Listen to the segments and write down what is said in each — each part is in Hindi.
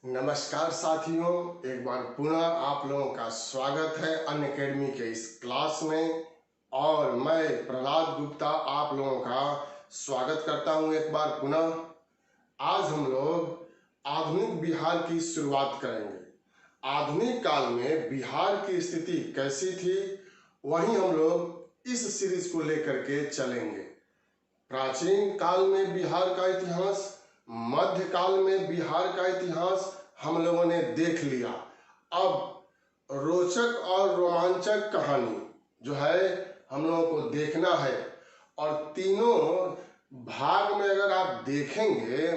नमस्कार साथियों, एक बार पुनः आप लोगों का स्वागत है अनअकैडमी के इस क्लास में। और मैं प्रहलाद गुप्ता आप लोगों का स्वागत करता हूं एक बार पुनः। आज हम लोग आधुनिक बिहार की शुरुआत करेंगे। आधुनिक काल में बिहार की स्थिति कैसी थी, वहीं हम लोग इस सीरीज को लेकर के चलेंगे। प्राचीन काल में बिहार का इतिहास, मध्यकाल में बिहार का इतिहास हम लोगों ने देख लिया। अब रोचक और रोमांचक कहानी जो है हम लोगों को देखना है। और तीनों भाग में अगर आप देखेंगे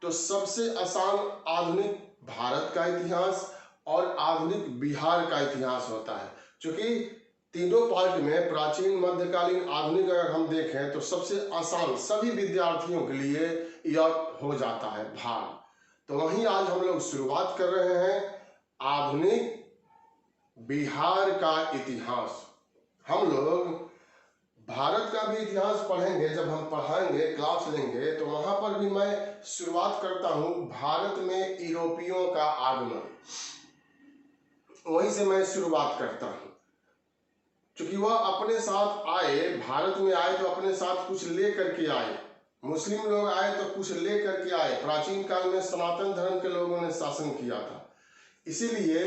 तो सबसे आसान आधुनिक भारत का इतिहास और आधुनिक बिहार का इतिहास होता है। क्योंकि तीनों पार्ट में प्राचीन, मध्यकालीन, आधुनिक अगर हम देखें तो सबसे आसान सभी विद्यार्थियों के लिए यह हो जाता है भाग। तो वहीं आज हम लोग शुरुआत कर रहे हैं आधुनिक बिहार का इतिहास। हम लोग भारत का भी इतिहास पढ़ेंगे, जब हम पढ़ाएंगे क्लास लेंगे तो वहां पर भी मैं शुरुआत करता हूं भारत में यूरोपियों का आगमन, वहीं से मैं शुरुआत करता हूं। क्योंकि वह अपने साथ आए, भारत में आए तो अपने साथ कुछ ले करके आए। मुस्लिम लोग आए तो कुछ ले करके आए। प्राचीन काल में सनातन धर्म के लोगों ने शासन किया था, इसीलिए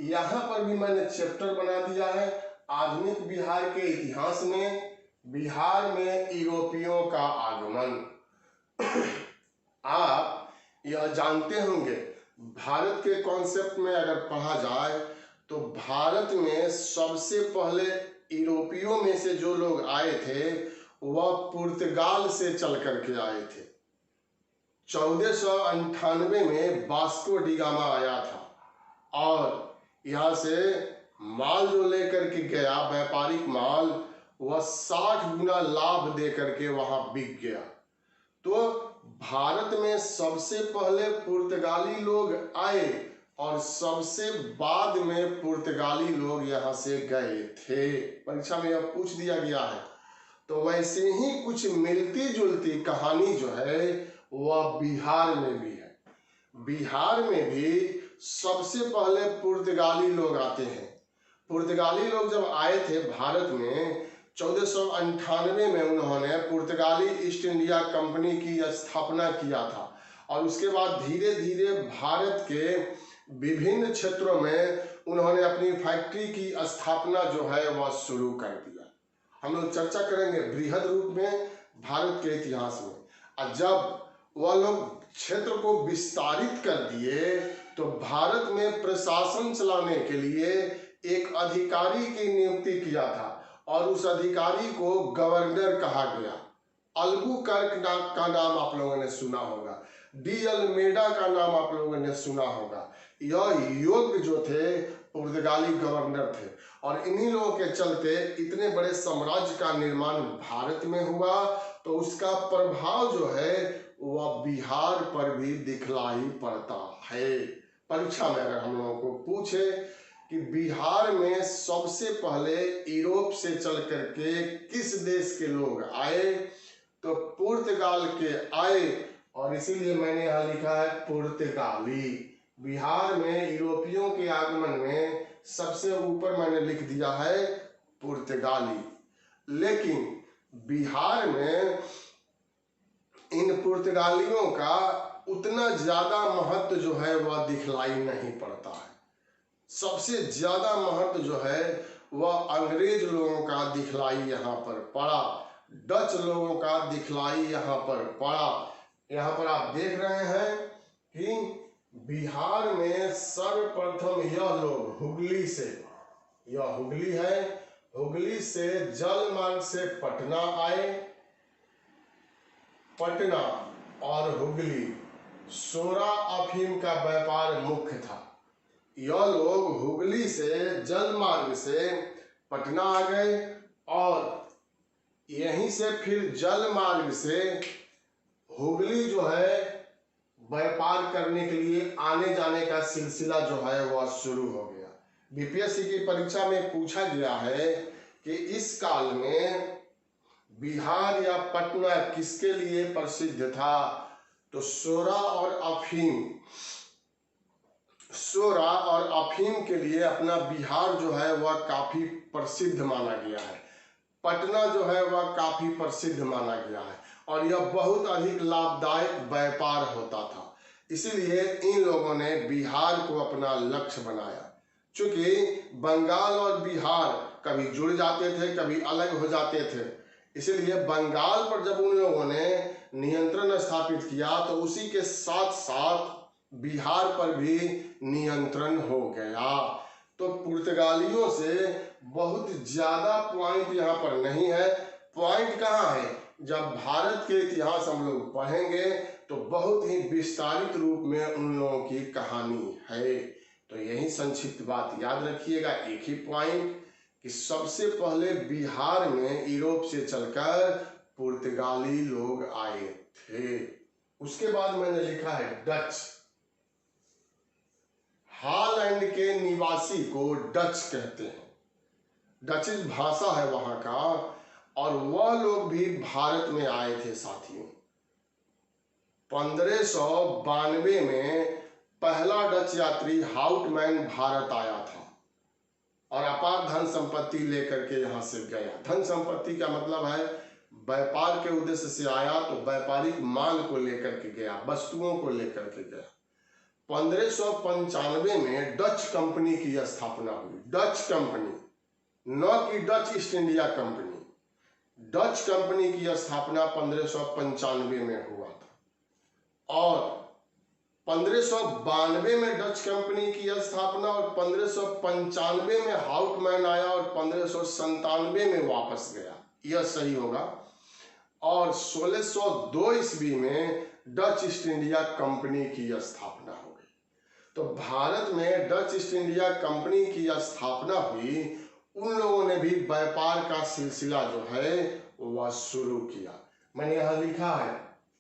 यहाँ पर भी मैंने चैप्टर बना दिया है आधुनिक बिहार के इतिहास में बिहार में यूरोपियों का आगमन। आप यह जानते होंगे, भारत के कॉन्सेप्ट में अगर पढ़ा जाए तो भारत में सबसे पहले यूरोपियों में से जो लोग आए थे वह पुर्तगाल से चल करके आए थे। 1498 में वास्को डी गामा आया था और यहाँ से माल जो लेकर के गया, व्यापारिक माल, वह 60 गुना लाभ दे करके वहां बिक गया। तो भारत में सबसे पहले पुर्तगाली लोग आए और सबसे बाद में पुर्तगाली लोग यहाँ से गए थे। परीक्षा में यह पूछ दिया गया है। तो वैसे ही कुछ मिलती जुलती कहानी जो है वह बिहार में भी है। बिहार में भी सबसे पहले पुर्तगाली लोग आते हैं। पुर्तगाली लोग जब आए थे भारत में 1498 में उन्होंने पुर्तगाली ईस्ट इंडिया कंपनी की स्थापना किया था। और उसके बाद धीरे धीरे भारत के विभिन्न क्षेत्रों में उन्होंने अपनी फैक्ट्री की स्थापना जो है वह शुरू कर दिया। हम लोग चर्चा करेंगे बृहद रूप में भारत के इतिहास में। और जब वह लोग क्षेत्र को विस्तारित कर दिए तो भारत में प्रशासन चलाने के लिए एक अधिकारी की नियुक्ति किया था और उस अधिकारी को गवर्नर कहा गया। अल्बुकर्क का नाम आप लोगों ने सुना होगा, डी अल्मेडा का नाम आप लोगों ने सुना होगा। यह योग्य जो थे पुर्तगाली गवर्नर थे और इन्हीं लोगों के चलते इतने बड़े साम्राज्य का निर्माण भारत में हुआ। तो उसका प्रभाव जो है वह बिहार पर भी दिखलाई पड़ता है। परीक्षा में अगर हम लोगों को पूछे कि बिहार में सबसे पहले यूरोप से चल करके किस देश के लोग आए, तो पुर्तगाल के आए और इसीलिए मैंने यहाँ लिखा है पुर्तगाली। बिहार में यूरोपियों के आगमन में सबसे ऊपर मैंने लिख दिया है पुर्तगाली। लेकिन बिहार में इन पुर्तगालियों का उतना ज्यादा महत्व जो है वह दिखलाई नहीं पड़ता है। सबसे ज्यादा महत्व जो है वह अंग्रेज लोगों का दिखलाई यहाँ पर पड़ा, डच लोगों का दिखलाई यहाँ पर पड़ा। यहाँ पर आप देख रहे हैं कि बिहार में सर्वप्रथम यह लोग हुगली से, यह हुगली है, हुगली से जल मार्ग से पटना आए। पटना और हुगली सोरा अफीम का व्यापार मुख्य था। यह लोग हुगली से जल मार्ग से पटना आ गए और यहीं से फिर जल मार्ग से हुगली जो है व्यापार करने के लिए आने जाने का सिलसिला जो है वह शुरू हो गया। बीपीएससी की परीक्षा में पूछा गया है कि इस काल में बिहार या पटना किसके लिए प्रसिद्ध था, तो सोरा और अफीम सोरा और अफीम के लिए अपना बिहार जो है वह काफी प्रसिद्ध माना गया है। पटना जो है वह काफी प्रसिद्ध माना गया है और यह बहुत अधिक लाभदायक व्यापार होता था। इसीलिए इन लोगों ने बिहार को अपना लक्ष्य बनाया। चूंकि बंगाल और बिहार कभी जुड़ जाते थे, कभी अलग हो जाते थे, इसलिए बंगाल पर जब उन लोगों ने नियंत्रण स्थापित किया तो उसी के साथ साथ बिहार पर भी नियंत्रण हो गया। तो पुर्तगालियों से बहुत ज्यादा पॉइंट यहाँ पर नहीं है। पॉइंट कहाँ है? जब भारत के इतिहास हम लोग पढ़ेंगे तो बहुत ही विस्तारित रूप में उन लोगों की कहानी है। तो यही संक्षिप्त बात याद रखिएगा, एक ही पॉइंट कि सबसे पहले बिहार में यूरोप से चलकर पुर्तगाली लोग आए थे। उसके बाद मैंने लिखा है डच। हॉलैंड के निवासी को डच कहते हैं। डचिश भाषा है वहां का, और वह लोग भी भारत में आए थे साथियों। 1592 में पहला डच यात्री हाउटमैन भारत आया था और अपार धन संपत्ति लेकर के यहाँ से गया। धन संपत्ति का मतलब है व्यापार के उद्देश्य से आया, तो व्यापारिक माल को लेकर के गया, वस्तुओं को लेकर के गया। 1595 में डच कंपनी की स्थापना हुई। डच कंपनी, न कि Dutch east India company. Dutch company की स्थापना 1595 में हुआ था और 1592 में डच कंपनी की स्थापना और 1595 में हाउटमैन आया और 1597 में वापस गया, यह सही होगा। और 1602 ईस्वी में डच ईस्ट इंडिया कंपनी की स्थापना हो गई। तो भारत में डच ईस्ट इंडिया कंपनी की स्थापना हुई। उन लोगों ने भी व्यापार का सिलसिला जो है वह शुरू किया। मैंने यहां लिखा है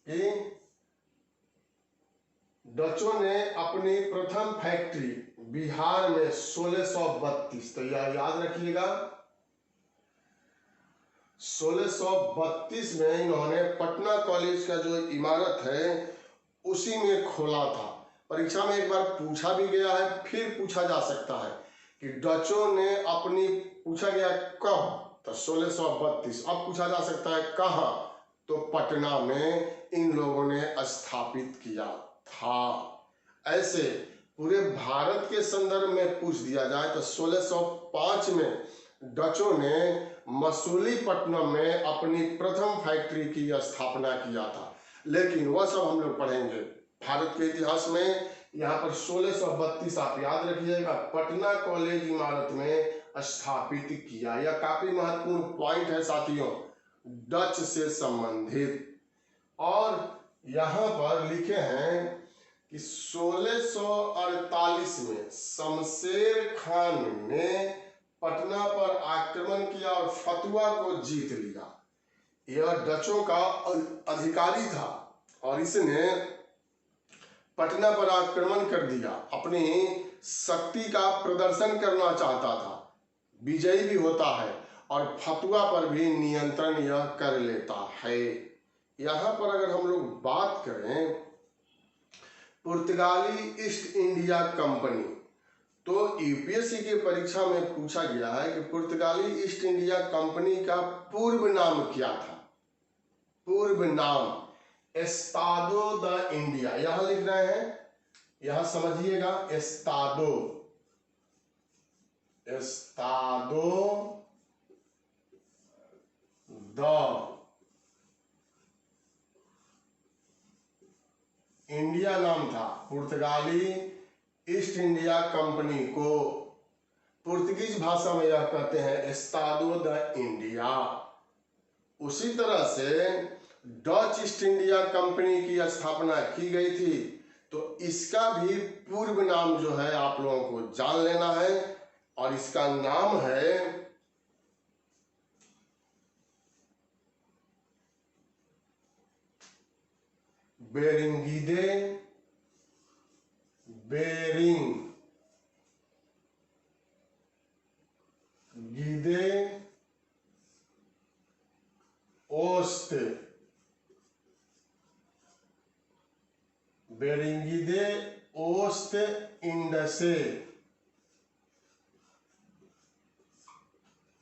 कि डचों ने अपनी प्रथम फैक्ट्री बिहार में 1632, तो यह याद रखिएगा, 1632 में इन्होंने पटना कॉलेज का जो इमारत है उसी में खोला था। परीक्षा में एक बार पूछा भी गया है, फिर पूछा जा सकता है कि डचों ने अपनी, पूछा गया कब, तो 1632। अब पूछा जा सकता है कहाँ, तो पटना में इन लोगों ने स्थापित किया था। ऐसे पूरे भारत के संदर्भ में पूछ दिया जाए तो 1605 में डचों ने मसूलीपट्टनम में अपनी प्रथम फैक्ट्री की स्थापना किया था। लेकिन वह सब हम लोग पढ़ेंगे भारत के इतिहास में। यहाँ पर 1632 आप याद रखिएगा, पटना कॉलेज इमारत में स्थापित किया। यह काफी महत्वपूर्ण पॉइंट है साथियों, डच से संबंधित। और यहाँ पर लिखे हैं कि 1648 में शमशेर खान ने पटना पर आक्रमण किया और फतुआ को जीत लिया। यह डचों का अधिकारी था और इसने पटना पर आक्रमण कर दिया, अपनी शक्ति का प्रदर्शन करना चाहता था, विजयी भी होता है और फतुआ पर भी नियंत्रण यह कर लेता है। यहाँ पर अगर हम लोग बात करें पुर्तगाली ईस्ट इंडिया कंपनी, तो यूपीएससी के परीक्षा में पूछा गया है कि पुर्तगाली ईस्ट इंडिया कंपनी का पूर्व नाम क्या था। पूर्व नाम एस्तादो द इंडिया, यहां लिख रहे हैं, यहां समझिएगा, एस्तादो, एस्तादो द इंडिया नाम था। पुर्तगाली ईस्ट इंडिया कंपनी को पुर्तगीज भाषा में यह कहते हैं एस्तादो द इंडिया। उसी तरह से डच ईस्ट इंडिया कंपनी की स्थापना की गई थी, तो इसका भी पूर्व नाम जो है आप लोगों को जान लेना है और इसका नाम है बेरिंगीदे, बेरिंग गीदे ओस्ट बेरिंगिदे ओस्ट इंडसे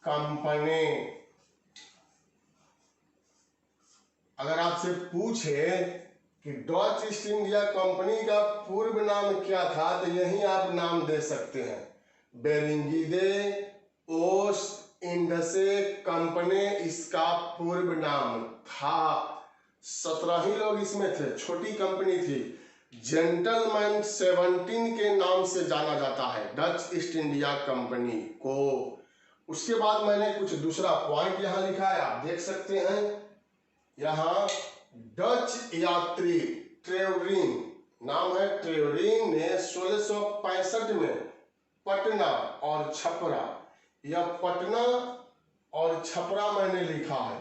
कंपनी। अगर आपसे पूछे कि डच ईस्ट इंडिया कंपनी का पूर्व नाम क्या था, तो यही आप नाम दे सकते हैं, बेरिंगिदे ओस्ट इंडसे कंपनी इसका पूर्व नाम था। 17 ही लोग इसमें थे, छोटी कंपनी थी। जेंटलमैन 17 के नाम से जाना जाता है डच ईस्ट इंडिया कंपनी को। उसके बाद मैंने कुछ दूसरा पॉइंट यहाँ लिखा है, आप देख सकते हैं। यहाँ डच यात्री ट्रेवरिन, नाम है ट्रेवरिन, ने 1665 में पटना और छपरा, यह पटना और छपरा मैंने लिखा है,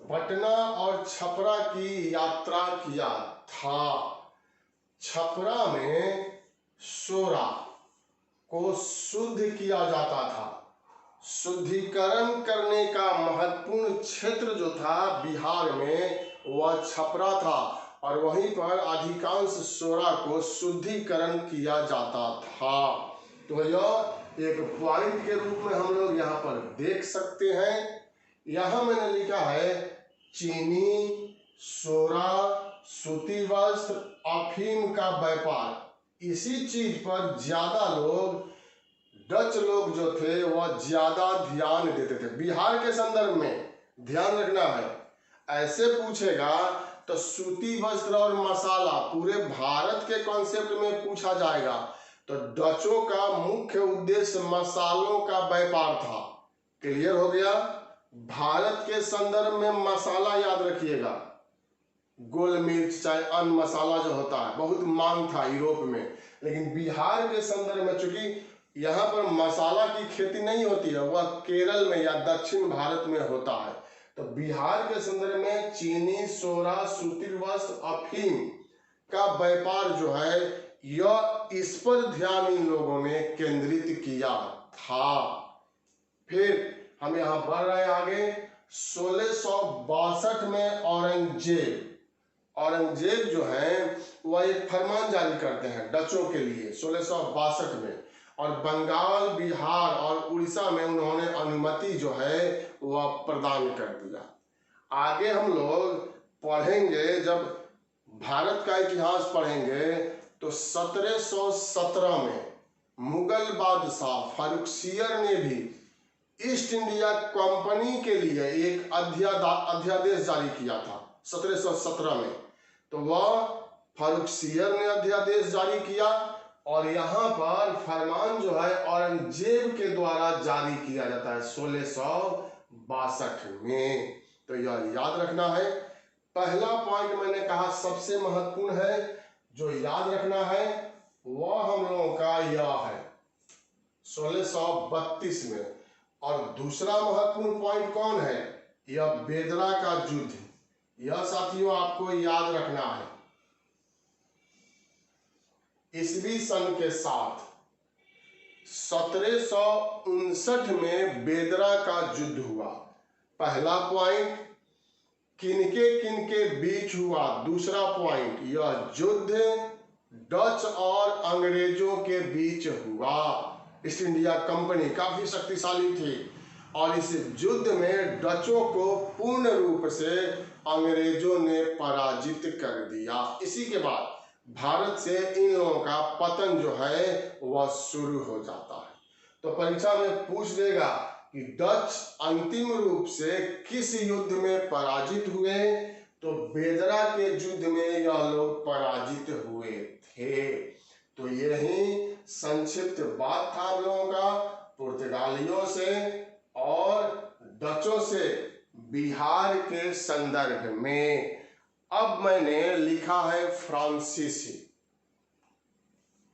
पटना और छपरा की यात्रा किया था। छपरा में सोरा को शुद्ध किया जाता था। शुद्धिकरण करने का महत्वपूर्ण क्षेत्र जो था बिहार में, वह छपरा था, और वहीं पर अधिकांश सोरा को शुद्धिकरण किया जाता था। तो यह एक पॉइंट के रूप में हम लोग यहाँ पर देख सकते हैं। यहाँ मैंने लिखा है चीनी, सोरा, सूती वस्त्र, अफीम का व्यापार। इसी चीज पर ज्यादा लोग, डच लोग जो थे वह ज्यादा ध्यान देते थे। बिहार के संदर्भ में ध्यान रखना है, ऐसे पूछेगा तो सूती वस्त्र और मसाला पूरे भारत के कॉन्सेप्ट में पूछा जाएगा, तो डचों का मुख्य उद्देश्य मसालों का व्यापार था। क्लियर हो गया। भारत के संदर्भ में मसाला याद रखिएगा, गोल मिर्च चाहे अन्य मसाला जो होता है, बहुत मांग था यूरोप में। लेकिन बिहार के संदर्भ में चूंकि यहाँ पर मसाला की खेती नहीं होती है, वह केरल में या दक्षिण भारत में होता है, तो बिहार के संदर्भ में चीनी, सोरा, सूती वस्त्र, अफीम का व्यापार जो है, यह इस पर ध्यान इन लोगों ने केंद्रित किया था। फिर हम यहाँ बढ़ रहे आगे। 1662 में औरंगजेब जो है वह एक फरमान जारी करते हैं डचों के लिए 1662 में, और बंगाल, बिहार और उड़ीसा में उन्होंने अनुमति जो है वह प्रदान कर दिया। आगे हम लोग पढ़ेंगे, जब भारत का इतिहास पढ़ेंगे, तो 1717 में मुगल बादशाह फारुखसियर ने भी ईस्ट इंडिया कंपनी के लिए एक अध्यादेश जारी किया था 1717 में। तो वह फारुखसियर ने अध्यादेश जारी किया, और यहाँ पर फरमान जो है औरंगजेब के द्वारा जारी किया जाता है 1662 में। तो यह याद रखना है। पहला पॉइंट मैंने कहा सबसे महत्वपूर्ण है, जो याद रखना है वह हम लोगों का यह है 1632 में। और दूसरा महत्वपूर्ण पॉइंट कौन है, यह बेदरा का युद्ध। यह साथियों आपको याद रखना है। ईस्वी सन के साथ 1759 में बेदरा का युद्ध हुआ। पहला पॉइंट, किनके बीच हुआ। दूसरा पॉइंट, यह युद्ध डच और अंग्रेजों के बीच हुआ। ईस्ट इंडिया कंपनी काफी शक्तिशाली थी, और इस युद्ध में डचों को पूर्ण रूप से अंग्रेजों ने पराजित कर दिया। इसी के बाद भारत से इन लोगों का पतन जो है वह शुरू हो जाता है। तो परीक्षा में पूछ देगा कि डच अंतिम रूप से किस युद्ध में पराजित हुए, तो बेदरा के युद्ध में यह लोग पराजित हुए थे। तो यही संक्षिप्त बात था हम लोगों का पुर्तगालियों से और डचों से बिहार के संदर्भ में। अब मैंने लिखा है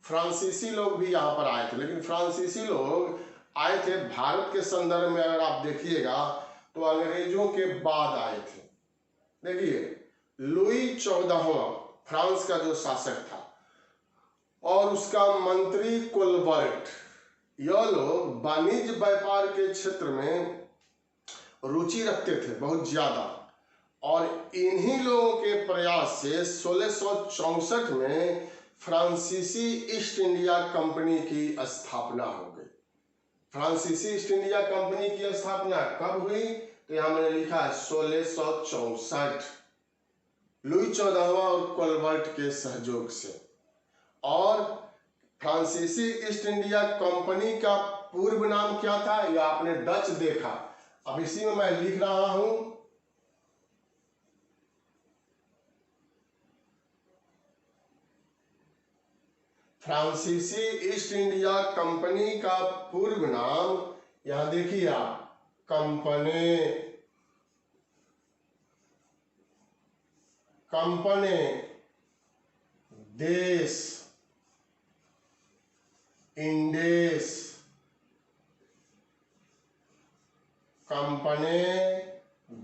फ्रांसीसी लोग भी यहाँ पर आए थे, लेकिन फ्रांसीसी लोग आए थे भारत के संदर्भ में। अगर आप देखिएगा तो अंग्रेजों के बाद आए थे। देखिए, लुई 14वां फ्रांस का जो शासक था, और उसका मंत्री कोलबर्ट, यह लोग वाणिज्य व्यापार के क्षेत्र में रुचि रखते थे बहुत ज्यादा, और इन्हीं लोगों के प्रयास से 1664 में फ्रांसीसी ईस्ट इंडिया कंपनी की स्थापना हो गई। फ्रांसीसी ईस्ट इंडिया कंपनी की स्थापना कब हुई? तो यहां मैंने लिखा है 1664, लुई 14वां और कोलबर्ट के सहयोग से। और फ्रांसीसी ईस्ट इंडिया कंपनी का पूर्व नाम क्या था? यह आपने डच देखा, अब इसी में मैं लिख रहा हूं। फ्रांसीसी ईस्ट इंडिया कंपनी का पूर्व नाम, यहां देखिए आप, कंपनी देश इंडेस, कंपनी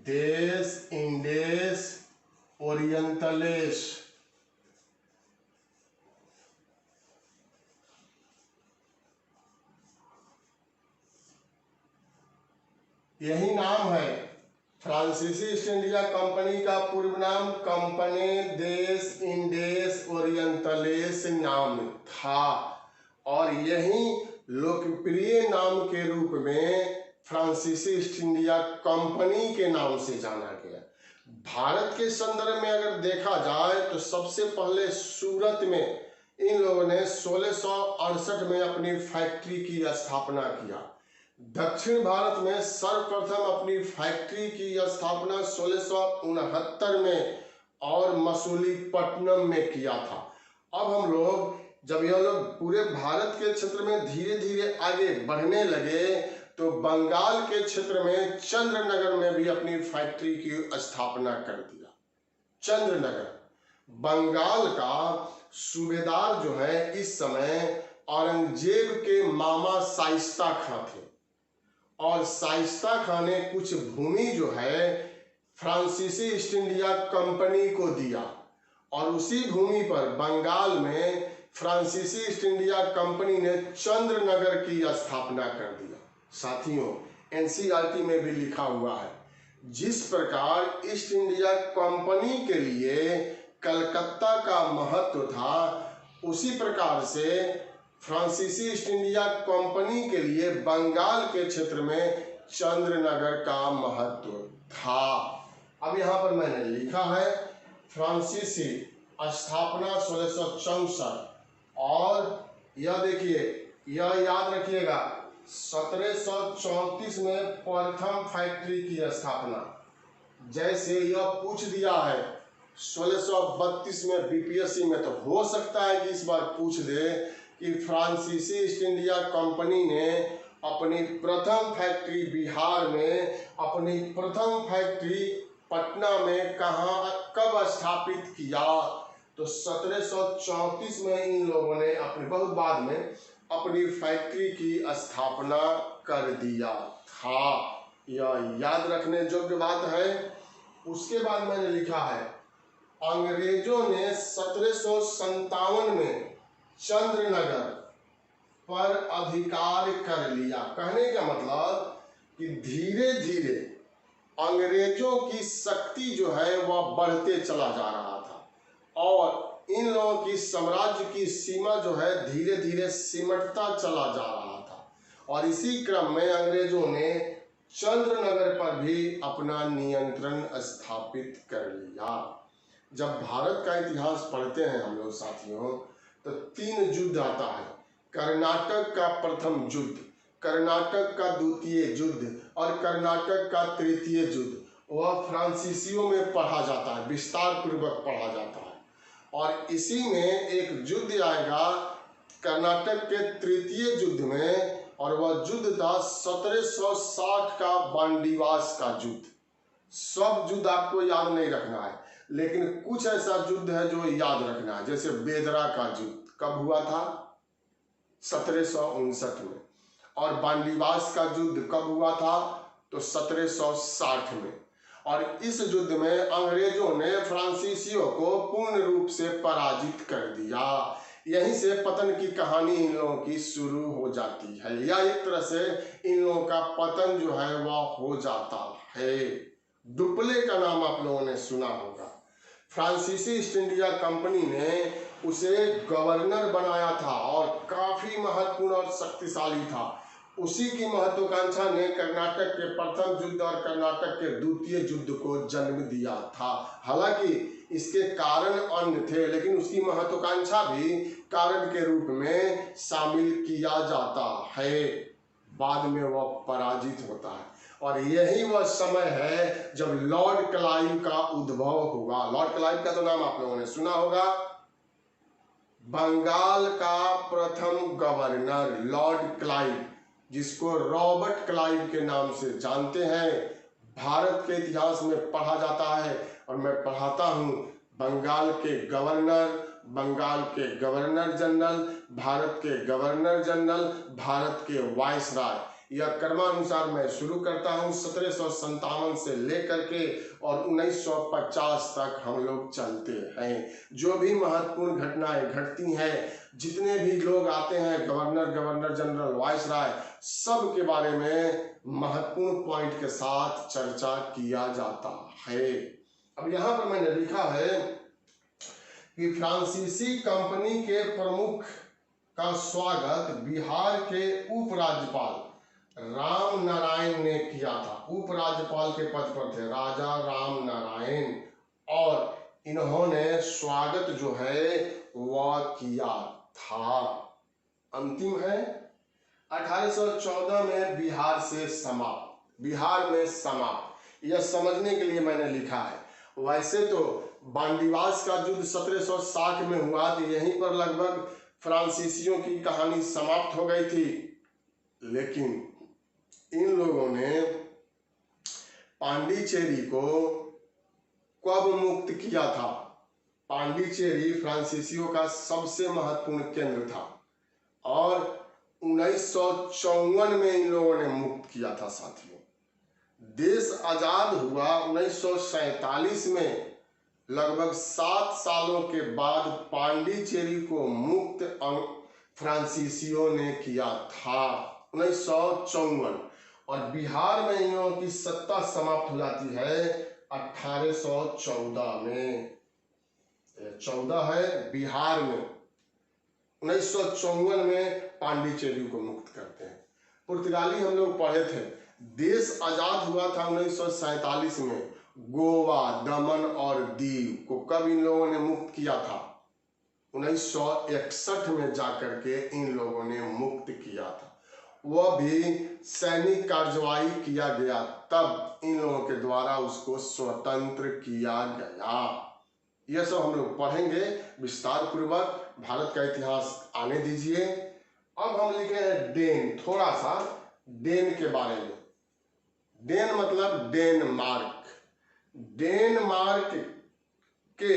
देश इंडेस ओरिएंटलेस। यही नाम है। फ्रांसीसी ईस्ट इंडिया कंपनी का पूर्व नाम कंपनी देश इंडेस ओरिएंटलेस नाम था, और यही लोकप्रिय नाम के रूप में फ्रांसीसी ईस्ट इंडिया कंपनी के नाम से जाना गया। भारत के संदर्भ में अगर देखा जाए तो सबसे पहले सूरत में इन लोगों ने 1668 में अपनी फैक्ट्री की स्थापना किया। दक्षिण भारत में सर्वप्रथम अपनी फैक्ट्री की स्थापना 1669 में और मसूलीपट्टनम में किया था। अब हम लोग जब यह लोग पूरे भारत के क्षेत्र में धीरे धीरे आगे बढ़ने लगे तो बंगाल के क्षेत्र में चंद्रनगर में भी अपनी फैक्ट्री की स्थापना कर दिया। चंद्रनगर, बंगाल का सूबेदार जो है इस समय औरंगजेब के मामा शाइस्ता खां थे, और शाइस्ता खां ने कुछ भूमि जो है फ्रांसीसी ईस्ट इंडिया कंपनी को दिया, और उसी भूमि पर बंगाल में फ्रांसीसी ईस्ट इंडिया कंपनी ने चंद्रनगर की स्थापना कर दिया। साथियों, एनसीईआरटी में भी लिखा हुआ है, जिस प्रकार ईस्ट इंडिया कंपनी के लिए कलकत्ता का महत्व था, उसी प्रकार से फ्रांसीसी ईस्ट इंडिया कंपनी के लिए बंगाल के क्षेत्र में चंद्रनगर का महत्व था। अब यहाँ पर मैंने लिखा है फ्रांसीसी स्थापना 1664, और यह देखिए, यह याद रखिएगा 1734 में प्रथम फैक्ट्री की स्थापना। जैसे यह पूछ दिया है 1632 में बीपीएससी में, तो हो सकता है कि इस बार पूछ दे कि फ्रांसीसी ईस्ट इंडिया कंपनी ने अपनी प्रथम फैक्ट्री बिहार में, अपनी प्रथम फैक्ट्री पटना में कहाँ कब स्थापित किया? तो 1734 में इन लोगों ने अपने, बहुत बाद में, अपनी फैक्ट्री की स्थापना कर दिया था। यह याद रखने योग्य बात है। उसके बाद मैंने लिखा है अंग्रेजों ने 1757 में चंद्रनगर पर अधिकार कर लिया। कहने का मतलब कि धीरे धीरे अंग्रेजों की शक्ति जो है वह बढ़ते चला जा रहा था, और इन लोगों की साम्राज्य की सीमा जो है धीरे धीरे सिमटता चला जा रहा था, और इसी क्रम में अंग्रेजों ने चंद्रनगर पर भी अपना नियंत्रण स्थापित कर लिया। जब भारत का इतिहास पढ़ते हैं हम लोग साथियों, तो 3 युद्ध आता है। कर्नाटक का प्रथम युद्ध, कर्नाटक का द्वितीय युद्ध और कर्नाटक का तृतीय युद्ध। वह फ्रांसीसियों में पढ़ा जाता है, विस्तार पूर्वक पढ़ा जाता है, और इसी में एक युद्ध आएगा कर्नाटक के तृतीय युद्ध में, और वह युद्ध था 1760 का बांडीवास का युद्ध। सब युद्ध आपको याद नहीं रखना है, लेकिन कुछ ऐसा युद्ध है जो याद रखना है। जैसे बेदरा का युद्ध कब हुआ था? 1759 में। और बांडीवास का युद्ध कब हुआ था? तो 1760 में। और इस युद्ध में अंग्रेजों ने फ्रांसीसियों को पूर्ण रूप से पराजित कर दिया। यहीं से पतन की कहानी इन लोगों की शुरू हो जाती है, या एक तरह से इन लोगों का पतन जो है वह हो जाता है। डुप्ले का नाम आप लोगों ने सुना होगा। फ्रांसीसी ईस्ट इंडिया कंपनी ने उसे गवर्नर बनाया था और काफी महत्वपूर्ण और शक्तिशाली था। उसी की महत्वाकांक्षा ने कर्नाटक के प्रथम युद्ध और कर्नाटक के द्वितीय युद्ध को जन्म दिया था। हालांकि इसके कारण अन्य थे, लेकिन उसकी महत्वाकांक्षा भी कारण के रूप में शामिल किया जाता है। बाद में वह पराजित होता है और यही वह समय है जब लॉर्ड क्लाइव का उद्भव हुआ। लॉर्ड क्लाइव का तो नाम आप लोगों ने सुना होगा। बंगाल का प्रथम गवर्नर लॉर्ड क्लाइव, जिसको रॉबर्ट क्लाइव के नाम से जानते हैं, भारत के इतिहास में पढ़ा जाता है और मैं पढ़ाता हूँ। बंगाल के गवर्नर, बंगाल के गवर्नर जनरल, भारत के गवर्नर जनरल, भारत के वायसराय, यह क्रमानुसार मैं शुरू करता हूँ 1757 से लेकर के और 1950 तक हम लोग चलते हैं। जो भी महत्वपूर्ण घटनाएं घटती हैं, जितने भी लोग आते हैं, गवर्नर, गवर्नर जनरल, वायसराय, सब के बारे में महत्वपूर्ण पॉइंट के साथ चर्चा किया जाता है। अब यहाँ पर मैंने लिखा है कि फ्रांसीसी कंपनी के प्रमुख का स्वागत बिहार के उपराज्यपाल राम नारायण ने किया था। उपराज्यपाल के पद पर थे राजा राम नारायण, और इन्होंने स्वागत जो है वह किया था। अंतिम है 1814 में बिहार से समाप्त, बिहार में समाप्त। यह समझने के लिए मैंने लिखा है। वैसे तो बांडीवास का युद्ध 1760 में हुआ, तो यहीं पर लगभग फ्रांसीसियों की कहानी समाप्त हो गई थी, लेकिन इन लोगों ने पांडिचेरी को कब मुक्त किया था? पांडिचेरी फ्रांसीसियों का सबसे महत्वपूर्ण केंद्र था और 1954 में इन लोगों ने मुक्त किया था। साथियों, देश आजाद हुआ 1947 में। लगभग 7 सालों के बाद पांडिचेरी को मुक्त फ्रांसीसियों ने किया था 1954, और बिहार में इन लोगों की सत्ता समाप्त हो जाती है 1814 में। 14 है बिहार में। 1954 में पांडिचेरी को मुक्त करते हैं। पुर्तगाली हम लोग पढ़े थे। देश आजाद हुआ था 1947 में। गोवा, दमन और दीव को कब इन लोगों ने मुक्त किया था? 1961 में जाकर के इन लोगों ने मुक्त किया था। वह भी सैनिक कार्रवाई किया गया, तब इन लोगों के द्वारा उसको स्वतंत्र किया गया। यह सब हम लोग पढ़ेंगे विस्तार पूर्वक। भारत का इतिहास आने दीजिए। अब हम लिखे हैं डेन, थोड़ा सा डेन के बारे में। डेन मतलब डेनमार्क। डेनमार्क के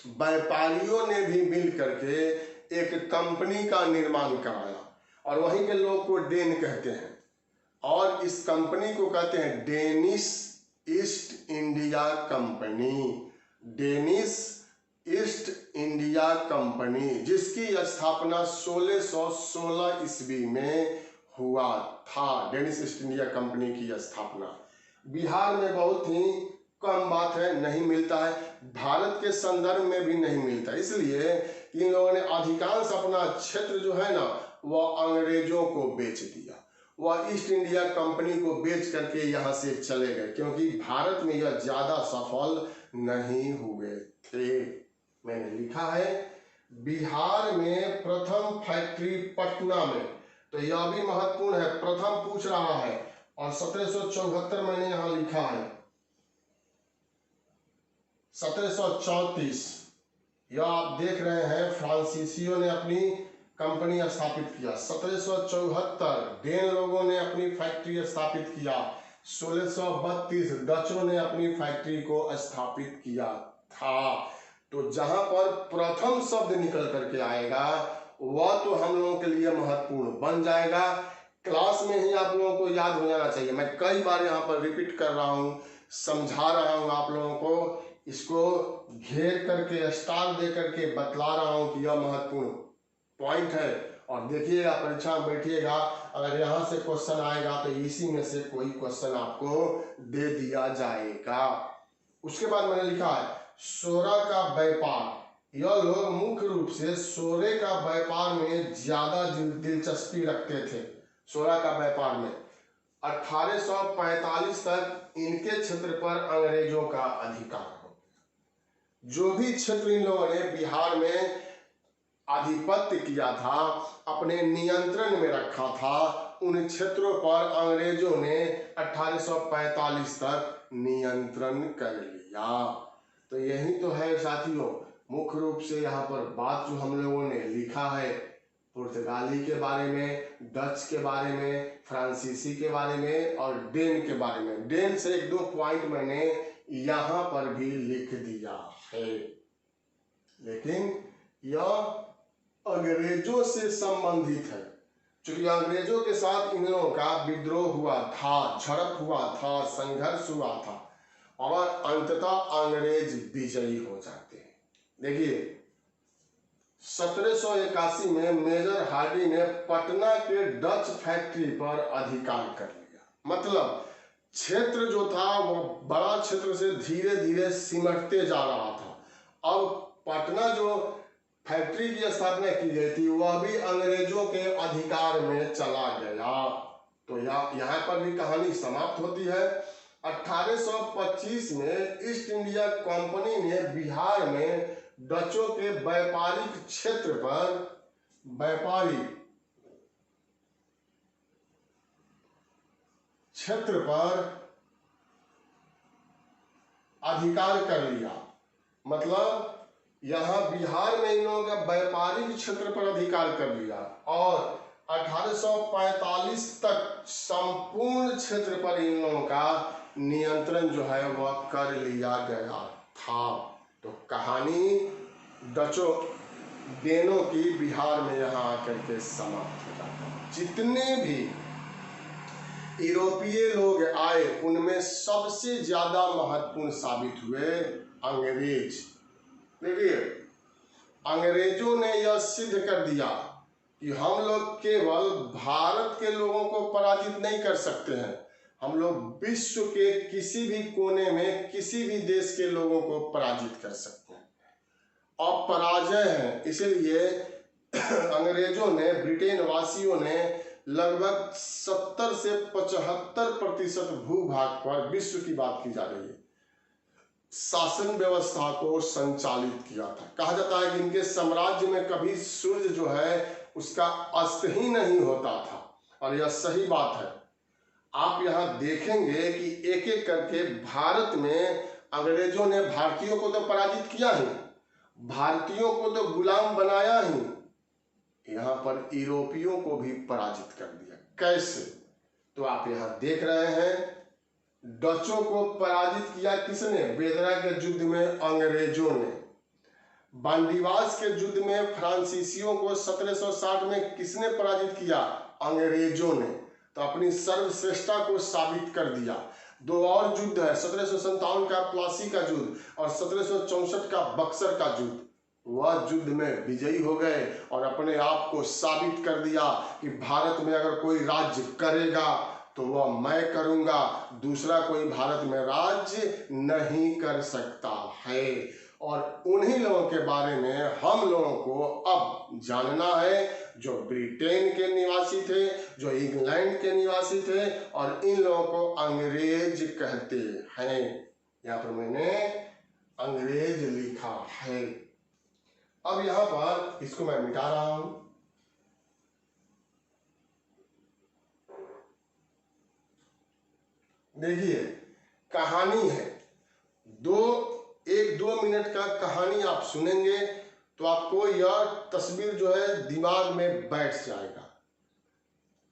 व्यापारियों ने भी मिल करके एक कंपनी का निर्माण कराया और वहीं के लोग को डेन कहते हैं, और इस कंपनी को कहते हैं Danish east India company. Danish east India company, जिसकी स्थापना 1616 ईस्वी में हुआ था। डेनिश ईस्ट इंडिया कंपनी की स्थापना बिहार में बहुत ही कम बात है, नहीं मिलता है। भारत के संदर्भ में भी नहीं मिलता, इसलिए इन लोगों ने अधिकांश अपना क्षेत्र जो है ना, वह अंग्रेजों को बेच दिया। वह ईस्ट इंडिया कंपनी को बेच करके यहाँ से चले गए, क्योंकि भारत में यह ज्यादा सफल नहीं हुए थे। मैंने लिखा है बिहार में प्रथम फैक्ट्री पटना में, तो यह भी महत्वपूर्ण है, प्रथम पूछ रहा है। और 1774 मैंने यहां लिखा है 1734, यह आप देख रहे हैं फ्रांसीसियों ने अपनी कंपनी स्थापित किया। 1774 डेन लोगों ने अपनी फैक्ट्री स्थापित किया। 1632 डचों ने अपनी फैक्ट्री को स्थापित किया था। तो जहां पर प्रथम शब्द निकल करके आएगा वह तो हम लोगों के लिए महत्वपूर्ण बन जाएगा। क्लास में ही आप लोगों को याद हो जाना चाहिए। मैं कई बार यहाँ पर रिपीट कर रहा हूँ, समझा रहा हूँ आप लोगों को, इसको घेर करके स्टार दे करके बतला रहा हूँ कि यह महत्वपूर्ण पॉइंट है और देखिएगा परीक्षा में बैठिएगा, अगर यहाँ से क्वेश्चन आएगा तो इसी में से कोई क्वेश्चन आपको दे दिया जाएगा। उसके बाद मैंने लिखा है सोरा का व्यापार। यह लोग मुख्य रूप से सोरे का व्यापार में ज्यादा दिलचस्पी रखते थे। सोरा का व्यापार में 1845 तक इनके क्षेत्र पर अंग्रेजों का अधिकार हो। जो भी क्षेत्र इन लोगों ने बिहार में आधिपत्य किया था, अपने नियंत्रण में रखा था, उन क्षेत्रों पर अंग्रेजों ने 1845 तक नियंत्रण कर लिया। तो यही तो है साथियों, मुख्य रूप से यहाँ पर बात जो हम लोगों ने लिखा है पुर्तगाली के बारे में, डच के बारे में, फ्रांसीसी के बारे में और डेन के बारे में। डेन से 1-2 पॉइंट मैंने यहाँ पर भी लिख दिया है, लेकिन यह अंग्रेजों से संबंधित है। क्योंकि अंग्रेजों के साथ इन लोगों का विद्रोह हुआ था, झड़प हुआ था, संघर्ष हुआ था और अंततः अंग्रेज विजयी हो जाते हैं। देखिए 1781 में मेजर हार्डी ने पटना के डच फैक्ट्री पर अधिकार कर लिया। मतलब क्षेत्र जो था वो बड़ा क्षेत्र से धीरे धीरे सिमटते जा रहा था। अब पटना जो फैक्ट्री की स्थापना की गई थी वह भी अंग्रेजों के अधिकार में चला गया। तो यहाँ पर भी कहानी समाप्त होती है। 1825 में ईस्ट इंडिया कंपनी ने बिहार में डचों के व्यापारिक क्षेत्र पर अधिकार कर लिया। मतलब यहाँ बिहार में इन लोगों का व्यापारिक क्षेत्र पर अधिकार कर लिया और 1845 तक संपूर्ण क्षेत्र पर इन लोगों का नियंत्रण जो है वह कर लिया गया था। तो कहानी डचों डेनों की बिहार में यहाँ आकर के समाप्त हो जाती है। जितने भी यूरोपीय लोग आए उनमें सबसे ज्यादा महत्वपूर्ण साबित हुए अंग्रेज। देखिए अंग्रेजों ने यह सिद्ध कर दिया कि हम लोग केवल भारत के लोगों को पराजित नहीं कर सकते हैं, हम लोग विश्व के किसी भी कोने में किसी भी देश के लोगों को पराजित कर सकते हैं। अपराजय हैं। इसलिए अंग्रेजों ने, ब्रिटेन वासियों ने लगभग 70 से 75% भूभाग पर, विश्व की बात की जा रही है, शासन व्यवस्था को संचालित किया था। कहा जाता है कि इनके साम्राज्य में कभी सूर्य जो है उसका अस्त ही नहीं होता था और यह सही बात है। आप यहाँ देखेंगे कि एक एक करके भारत में अंग्रेजों ने भारतीयों को तो पराजित किया ही, भारतीयों को तो गुलाम बनाया ही, यहाँ पर यूरोपियों को भी पराजित कर दिया। कैसे? तो आप यहाँ देख रहे हैं डचों को पराजित किया किसने? बेदरा के युद्ध में अंग्रेजों ने। बांडीवास के युद्ध में फ्रांसीसियों को 1760 में किसने पराजित किया? अंग्रेजों ने। तो अपनी सर्वश्रेष्ठता को साबित कर दिया। 2 और युद्ध है, 1757 का प्लासी का युद्ध और 1764 का बक्सर का युद्ध। वह युद्ध में विजयी हो गए और अपने आप को साबित कर दिया कि भारत में अगर कोई राज्य करेगा तो वह मैं करूंगा, दूसरा कोई भारत में राज्य नहीं कर सकता है। और उन्हीं लोगों के बारे में हम लोगों को अब जानना है, जो ब्रिटेन के निवासी थे, जो इंग्लैंड के निवासी थे और इन लोगों को अंग्रेज कहते हैं। यहाँ पर मैंने अंग्रेज लिखा है। अब यहाँ पर इसको मैं मिटा रहा हूं। देखिए कहानी है, 1-2 मिनट का कहानी आप सुनेंगे तो आपको यह तस्वीर जो है दिमाग में बैठ जाएगा।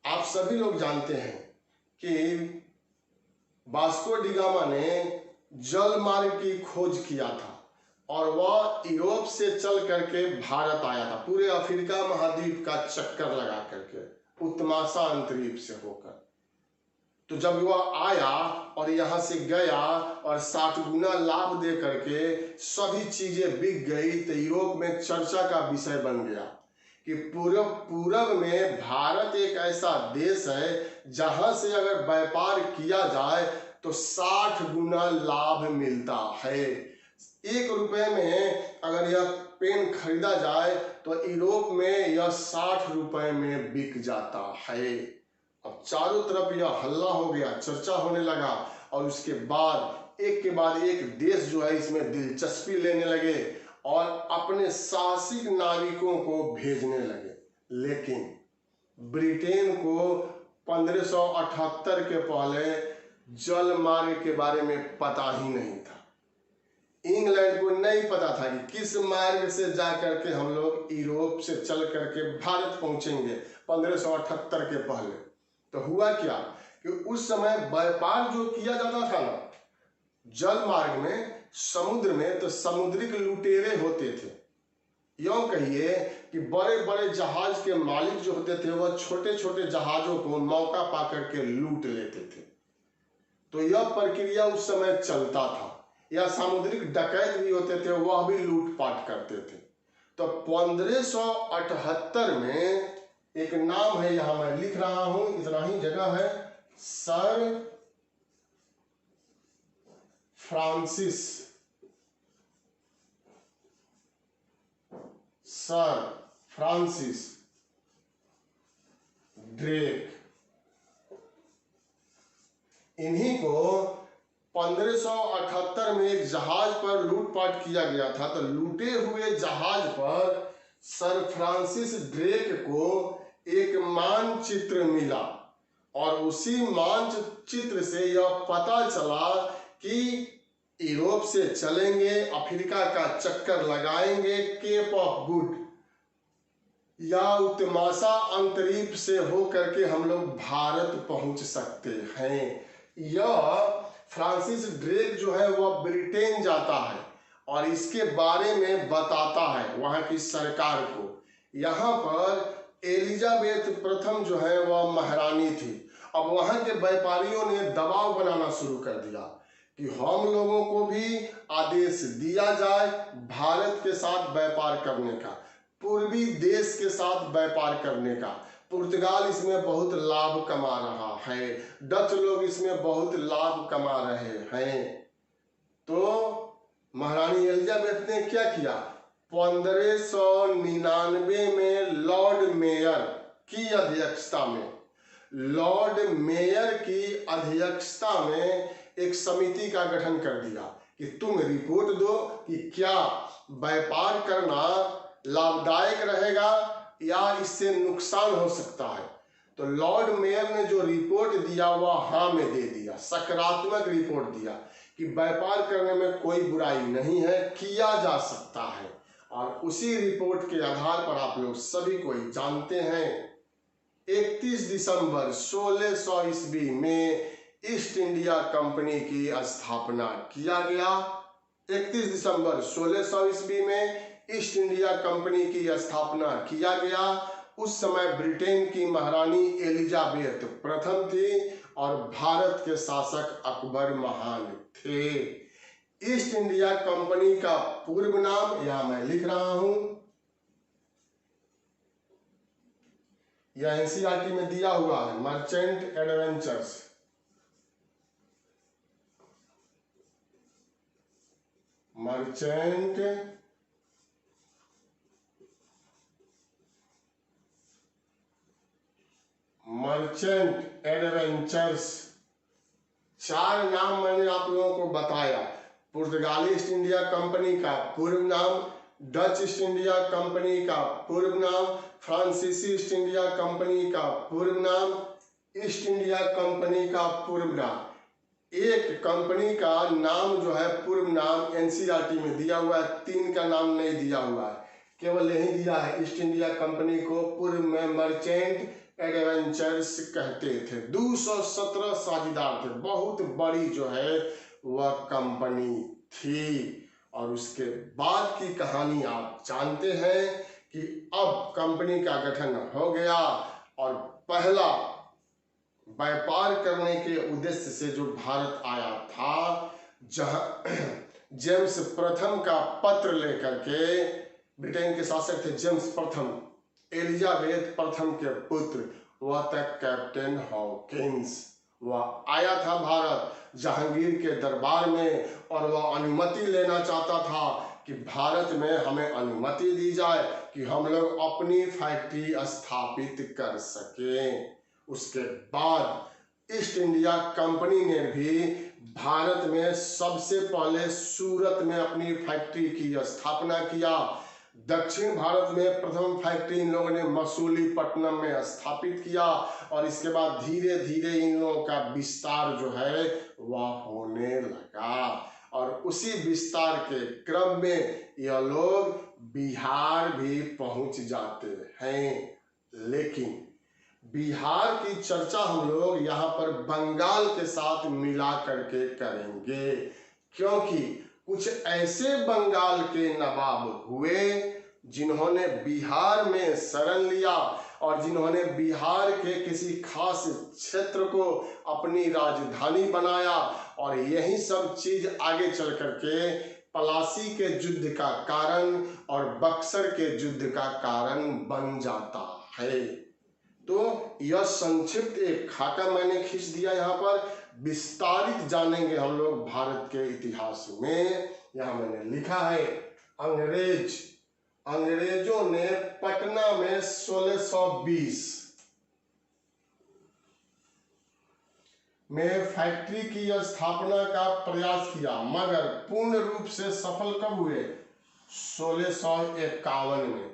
आप सभी लोग जानते हैं कि वास्को डी गामा ने जल मार्ग की खोज किया था और वह यूरोप से चल करके भारत आया था, पूरे अफ्रीका महाद्वीप का चक्कर लगा करके, उत्तमाशा अंतरीप से होकर। तो जब वह आया और यहाँ से गया और 60 गुना लाभ दे करके सभी चीजें बिक गई तो यूरोप में चर्चा का विषय बन गया कि पूरब में भारत एक ऐसा देश है जहां से अगर व्यापार किया जाए तो 60 गुना लाभ मिलता है। 1 रुपए में अगर यह पेन खरीदा जाए तो यूरोप में यह 60 रुपए में बिक जाता है। अब चारों तरफ यह हल्ला हो गया, चर्चा होने लगा, और उसके बाद एक के बाद एक देश जो है इसमें दिलचस्पी लेने लगे और अपने साहसिक नाविकों को भेजने लगे। लेकिन ब्रिटेन को 1578 के पहले जल मार्ग के बारे में पता ही नहीं था। इंग्लैंड को नहीं पता था कि किस मार्ग से जाकर के हम लोग यूरोप से चल करके भारत पहुंचेंगे 1578 के पहले। तो हुआ क्या कि उस समय व्यापार जो किया जाता था ना जल मार्ग में, समुद्र में, तो समुद्रिक लुटेरे होते थे। यूं कहिए कि बड़े बड़े जहाज के मालिक जो होते थे वह छोटे छोटे जहाजों को मौका पाकर के लूट लेते थे। तो यह प्रक्रिया उस समय चलता था। या सामुद्रिक डकैत भी होते थे, वह भी लूटपाट करते थे। तो 1578 में एक नाम है, यहां मैं लिख रहा हूं, इतना ही जगह है, सर फ्रांसिस ड्रेक। इन्हीं को 1578 में एक जहाज पर लूटपाट किया गया था। तो लूटे हुए जहाज पर सर फ्रांसिस ड्रेक को एक मानचित्र मिला और उसी मानचित्र से यह पता चला कि यूरोप से चलेंगे, अफ्रीका का चक्कर लगाएंगे, केप ऑफ गुड या उत्तमाशा अंतरीप से हो करके हम लोग भारत पहुंच सकते हैं। यह फ्रांसिस ड्रेक जो है वह ब्रिटेन जाता है और इसके बारे में बताता है वहां की सरकार को। यहाँ पर एलिजाबेथ प्रथम जो है वह महारानी थी। अब वहां के व्यापारियों ने दबाव बनाना शुरू कर दिया कि हम लोगों को भी आदेश दिया जाए भारत के साथ व्यापार करने का, पूर्वी देश के साथ व्यापार करने का। पुर्तगाल इसमें बहुत लाभ कमा रहा है, डच लोग इसमें बहुत लाभ कमा रहे हैं। तो महारानी एलिजाबेथ ने क्या किया, 1599 में लॉर्ड मेयर की अध्यक्षता में एक समिति का गठन कर दिया कि तुम रिपोर्ट दो कि क्या व्यापार करना लाभदायक रहेगा या इससे नुकसान हो सकता है। तो लॉर्ड मेयर ने जो रिपोर्ट दिया वह हाँ में दे दिया, सकारात्मक रिपोर्ट दिया कि व्यापार करने में कोई बुराई नहीं है, किया जा सकता है। और उसी रिपोर्ट के आधार पर आप लोग सभी कोई जानते हैं 31 दिसंबर 1600 ईस्वी में ईस्ट इंडिया कंपनी की स्थापना किया गया। 31 दिसंबर 1600 ईस्वी में ईस्ट इंडिया कंपनी की स्थापना किया गया। उस समय ब्रिटेन की महारानी एलिजाबेथ प्रथम थी और भारत के शासक अकबर महान थे। ईस्ट इंडिया कंपनी का पूर्व नाम यहां मैं लिख रहा हूं, यह एनसीईआरटी में दिया हुआ है, मर्चेंट एडवेंचर्स। Merchant adventures. 4 नाम मैंने आप लोगों को बताया। पुर्तगाली ईस्ट इंडिया कंपनी का पूर्व नाम, डच ईस्ट इंडिया कंपनी का पूर्व नाम, फ्रांसीसी ईस्ट इंडिया कंपनी का पूर्व नाम, ईस्ट इंडिया कंपनी का पूर्व नाम। एक कंपनी का नाम जो है पूर्व नाम एनसीईआरटी में दिया हुआ है, 3 का नाम नहीं दिया हुआ है, केवल यही दिया है ईस्ट इंडिया कंपनी को पूर्व में मर्चेंट एडवेंचर्स कहते थे। 217 साझेदार थे, बहुत बड़ी जो है वह कंपनी थी। और उसके बाद की कहानी आप जानते हैं कि अब कंपनी का गठन हो गया और पहला व्यापार करने के उद्देश्य से जो भारत आया था, जहां जेम्स प्रथम का पत्र लेकर के, ब्रिटेन के शासक थे जेम्स प्रथम, एलिजाबेथ प्रथम के पुत्र वह था कैप्टन हॉकिंस। वह आया था भारत जहांगीर के दरबार में और वह अनुमति लेना चाहता था कि भारत में हमें अनुमति दी जाए कि हम लोग अपनी फैक्ट्री स्थापित कर सकें। उसके बाद ईस्ट इंडिया कंपनी ने भी भारत में सबसे पहले सूरत में अपनी फैक्ट्री की स्थापना किया। दक्षिण भारत में प्रथम फैक्ट्री इन लोगों ने मसूलीपट्टनम में स्थापित किया और इसके बाद धीरे धीरे इन लोगों का विस्तार जो है वह होने लगा और उसी विस्तार के क्रम में यह लोग बिहार भी पहुंच जाते हैं। लेकिन बिहार की चर्चा हम लोग यहाँ पर बंगाल के साथ मिला करके करेंगे, क्योंकि कुछ ऐसे बंगाल के नवाब हुए जिन्होंने बिहार में शरण लिया और जिन्होंने बिहार के किसी खास क्षेत्र को अपनी राजधानी बनाया और यही सब चीज आगे चल करके पलासी के युद्ध का कारण और बक्सर के युद्ध का कारण बन जाता है। तो यह संक्षिप्त एक खाका मैंने खींच दिया। यहाँ पर विस्तारित जानेंगे हम लोग भारत के इतिहास में। यहाँ मैंने लिखा है अंग्रेजों ने पटना में 1620 में फैक्ट्री की स्थापना का प्रयास किया, मगर पूर्ण रूप से सफल कब हुए? 1651 में।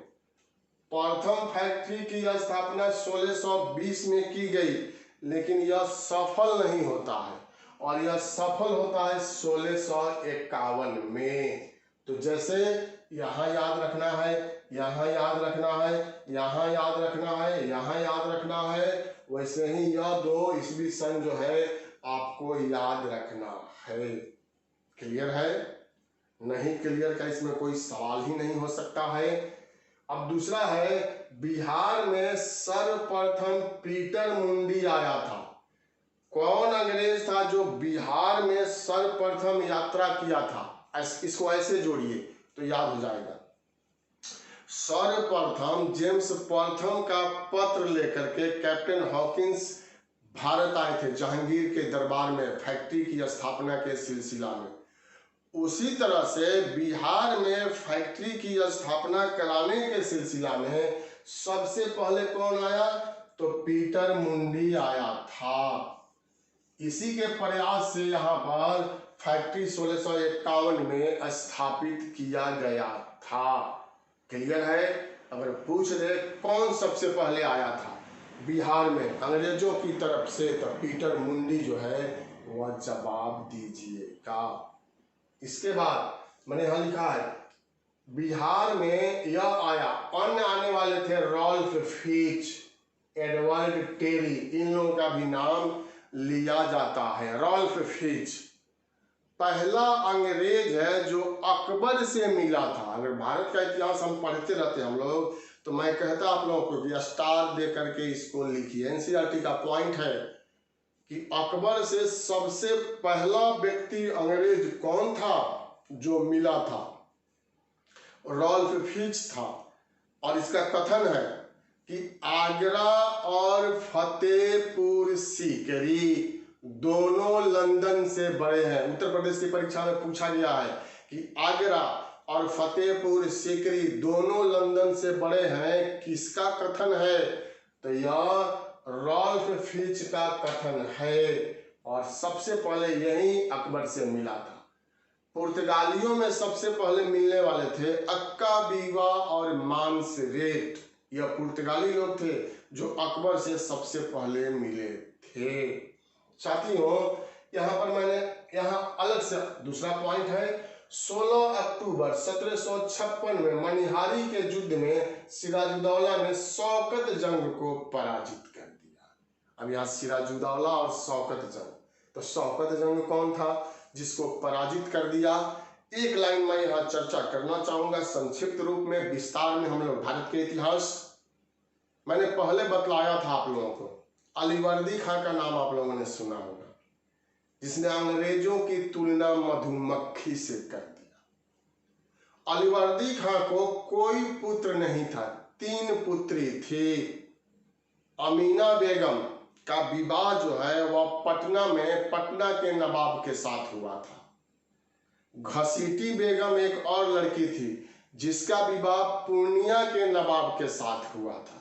प्रथम फैक्ट्री की स्थापना 1620 में की गई, लेकिन यह सफल नहीं होता है और यह सफल होता है 1651 में। तो जैसे यहाँ याद रखना है, यहाँ याद रखना है, यहाँ याद रखना है, यहाँ याद रखना है, वैसे ही यह 2 ईस्वी सन जो है आपको याद रखना है। क्लियर है? नहीं क्लियर का इसमें कोई सवाल ही नहीं हो सकता है। अब दूसरा है, बिहार में सर्वप्रथम पीटर मुंडी आया था। कौन अंग्रेज था जो बिहार में सर्वप्रथम यात्रा किया था? इसको ऐसे जोड़िए तो याद हो जाएगा। सर्वप्रथम जेम्स प्रथम का पत्र लेकर के कैप्टन हॉकिंस भारत आए थे जहांगीर के दरबार में फैक्ट्री की स्थापना के सिलसिला में। उसी तरह से बिहार में फैक्ट्री की स्थापना कराने के सिलसिला में सबसे पहले कौन आया? तो पीटर मुंडी आया था। इसी के प्रयास से यहाँ पर फैक्ट्री 1651 में स्थापित किया गया था। क्लियर है? अगर पूछ रहे कौन सबसे पहले आया था बिहार में अंग्रेजों की तरफ से, तो पीटर मुंडी जो है वह जवाब दीजिएगा। इसके बाद मैंने यहाँ लिखा है बिहार में यह आया, अन्य आने वाले थे रॉल्फ फिच, एडवर्ड टेरी, इन लोगों का भी नाम लिया जाता है। रॉल्फ फिच पहला अंग्रेज है जो अकबर से मिला था। अगर भारत का इतिहास हम पढ़ते रहते हम लोग, तो मैं कहता आप लोगों को कि स्टार दे करके इसको लिखिए। एनसीईआरटी का पॉइंट है कि अकबर से सबसे पहला व्यक्ति अंग्रेज कौन था जो मिला था? रॉल्फ फिच था। और इसका कथन है कि आगरा और फतेहपुर सीकरी दोनों लंदन से बड़े हैं। उत्तर प्रदेश की परीक्षा में पूछा गया है कि आगरा और फतेहपुर सीकरी दोनों लंदन से बड़े हैं, किसका कथन है? तो यह रॉल्फ फिच का कथन है। और सबसे पहले यही अकबर से मिला था। पुर्तगालियों में सबसे पहले मिलने वाले थे अक्का बीवा और मांसरेट। यह पुर्तगाली लोग थे जो अकबर से सबसे पहले मिले थे। साथियों, यहाँ पर मैंने यहाँ अलग से दूसरा पॉइंट है, 16 अक्टूबर 1756 में मनिहारी के युद्ध में सिराजुद्दौला ने शौकत जंग को पराजित कर दिया। अब यहाँ सिराजुद्दौला और शौकत जंग, तो शौकत जंग कौन था जिसको पराजित कर दिया? एक लाइन में यहाँ चर्चा करना चाहूंगा संक्षिप्त रूप में, विस्तार में हम लोग भारत के इतिहास। मैंने पहले बतलाया था आप लोगों को, अलीवर्दी खां का नाम आप लोगों ने सुना होगा, जिसने अंग्रेजों की तुलना मधुमक्खी से कर दिया। अलीवर्दी खां को कोई पुत्र नहीं था, 3 पुत्री थी। अमीना बेगम का विवाह जो है वह पटना में पटना के नवाब के साथ हुआ था। घसीटी बेगम एक और लड़की थी जिसका विवाह पूर्णिया के नवाब के साथ हुआ था।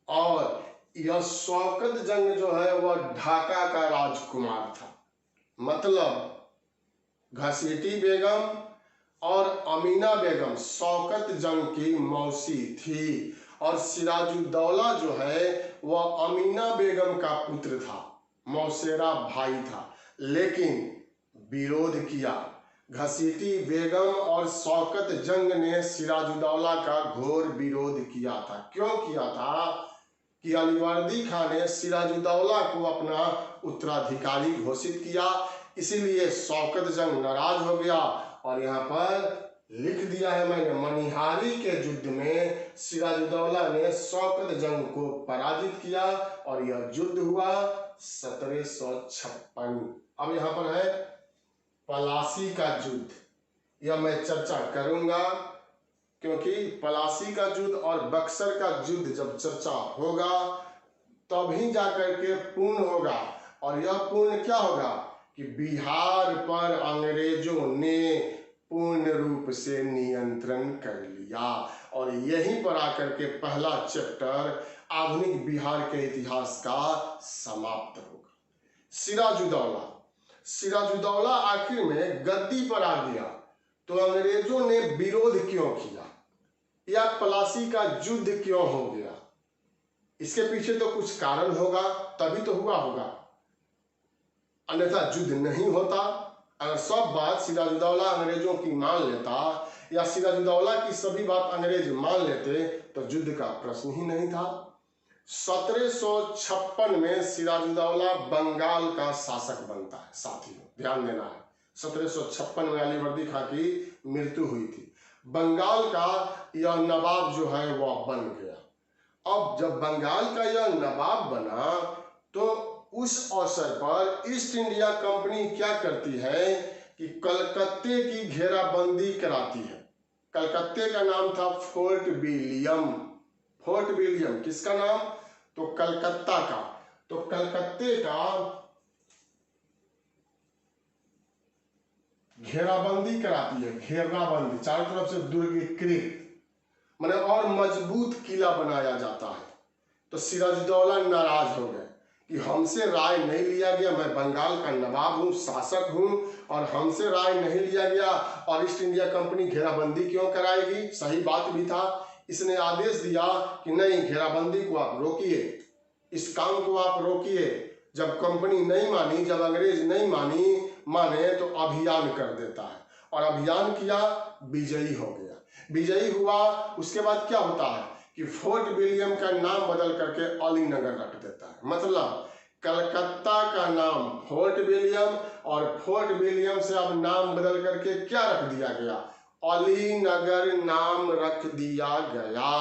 और यह शौकत जंग जो है वह ढाका का राजकुमार था। मतलब घसीटी बेगम और अमीना बेगम शौकत जंग की मौसी थी और सिराजुद्दौला जो है वह अमीना बेगम का पुत्र था, मौसेरा भाई था। लेकिन विरोध किया। घसीटी बेगम और शौकत जंग ने सिराजुद्दौला का घोर विरोध किया था। क्यों किया था कि अलीवर्दी खान ने सिराजुद्दौला को अपना उत्तराधिकारी घोषित किया, इसीलिए शौकत जंग नाराज हो गया। और यहाँ पर लिख दिया है मैंने, मनिहारी के युद्ध में सिराजुद्दौला ने शौकत जंग को पराजित किया और यह युद्ध हुआ 1756। अब यहाँ पर है पलासी का युद्ध। यह मैं चर्चा करूंगा क्योंकि पलासी का युद्ध और बक्सर का युद्ध जब चर्चा होगा तभी जाकर के पूर्ण होगा। और यह पूर्ण क्या होगा कि बिहार पर अंग्रेजों ने पूर्ण रूप से नियंत्रण कर लिया। और यहीं पर आकर के पहला चैप्टर आधुनिक बिहार के इतिहास का समाप्त होगा। सिराजुद्दौला आखिर में गद्दी पर आ गया तो अंग्रेजों ने विरोध क्यों किया या पलासी का युद्ध क्यों हो गया? इसके पीछे तो कुछ कारण होगा, तभी तो हुआ होगा, अन्यथा युद्ध नहीं होता। अगर सब बात सिराजुद्दौला अंग्रेजों की मान लेता या सिराजुद्दौला की सभी बात अंग्रेज मान लेते तो युद्ध का प्रश्न ही नहीं था। 1756 में सिराजुद्दौला बंगाल का शासक बनता है। साथियों ध्यान देना है, 1756 में अलीवर्दी खां की मृत्यु हुई थी। बंगाल का यह नवाब जो है वह बन गया। अब जब बंगाल का यह नवाब बना तो उस अवसर पर ईस्ट इंडिया कंपनी क्या करती है कि कलकत्ते की घेराबंदी कराती है। कलकत्ते का नाम था फोर्ट विलियम। फोर्ट विलियम किसका नाम? तो कलकत्ता का। तो कलकत्ते का घेराबंदी कराती है, घेराबंदी, चारों तरफ से दुर्गीकृत माने और मजबूत किला बनाया जाता है। तो सिराजुद्दौला नाराज हो गए कि हमसे राय नहीं लिया गया, मैं बंगाल का नवाब हूँ, शासक हूँ, और हमसे राय नहीं लिया गया और ईस्ट इंडिया कंपनी घेराबंदी क्यों कराएगी? सही बात भी था। इसने आदेश दिया कि नहीं, घेराबंदी को आप रोकिए, इस काम को आप रोकिए। जब कंपनी नहीं मानी, जब अंग्रेज नहीं माने तो अभियान कर देता है और अभियान किया, विजयी हो गया। विजयी हुआ, उसके बाद क्या होता है कि फोर्ट विलियम का नाम बदल करके अलीनगर रख देता है। मतलब कलकत्ता का नाम फोर्ट विलियम और फोर्ट विलियम से अब नाम बदल करके क्या रख दिया गया? अलीनगर नाम रख दिया गया।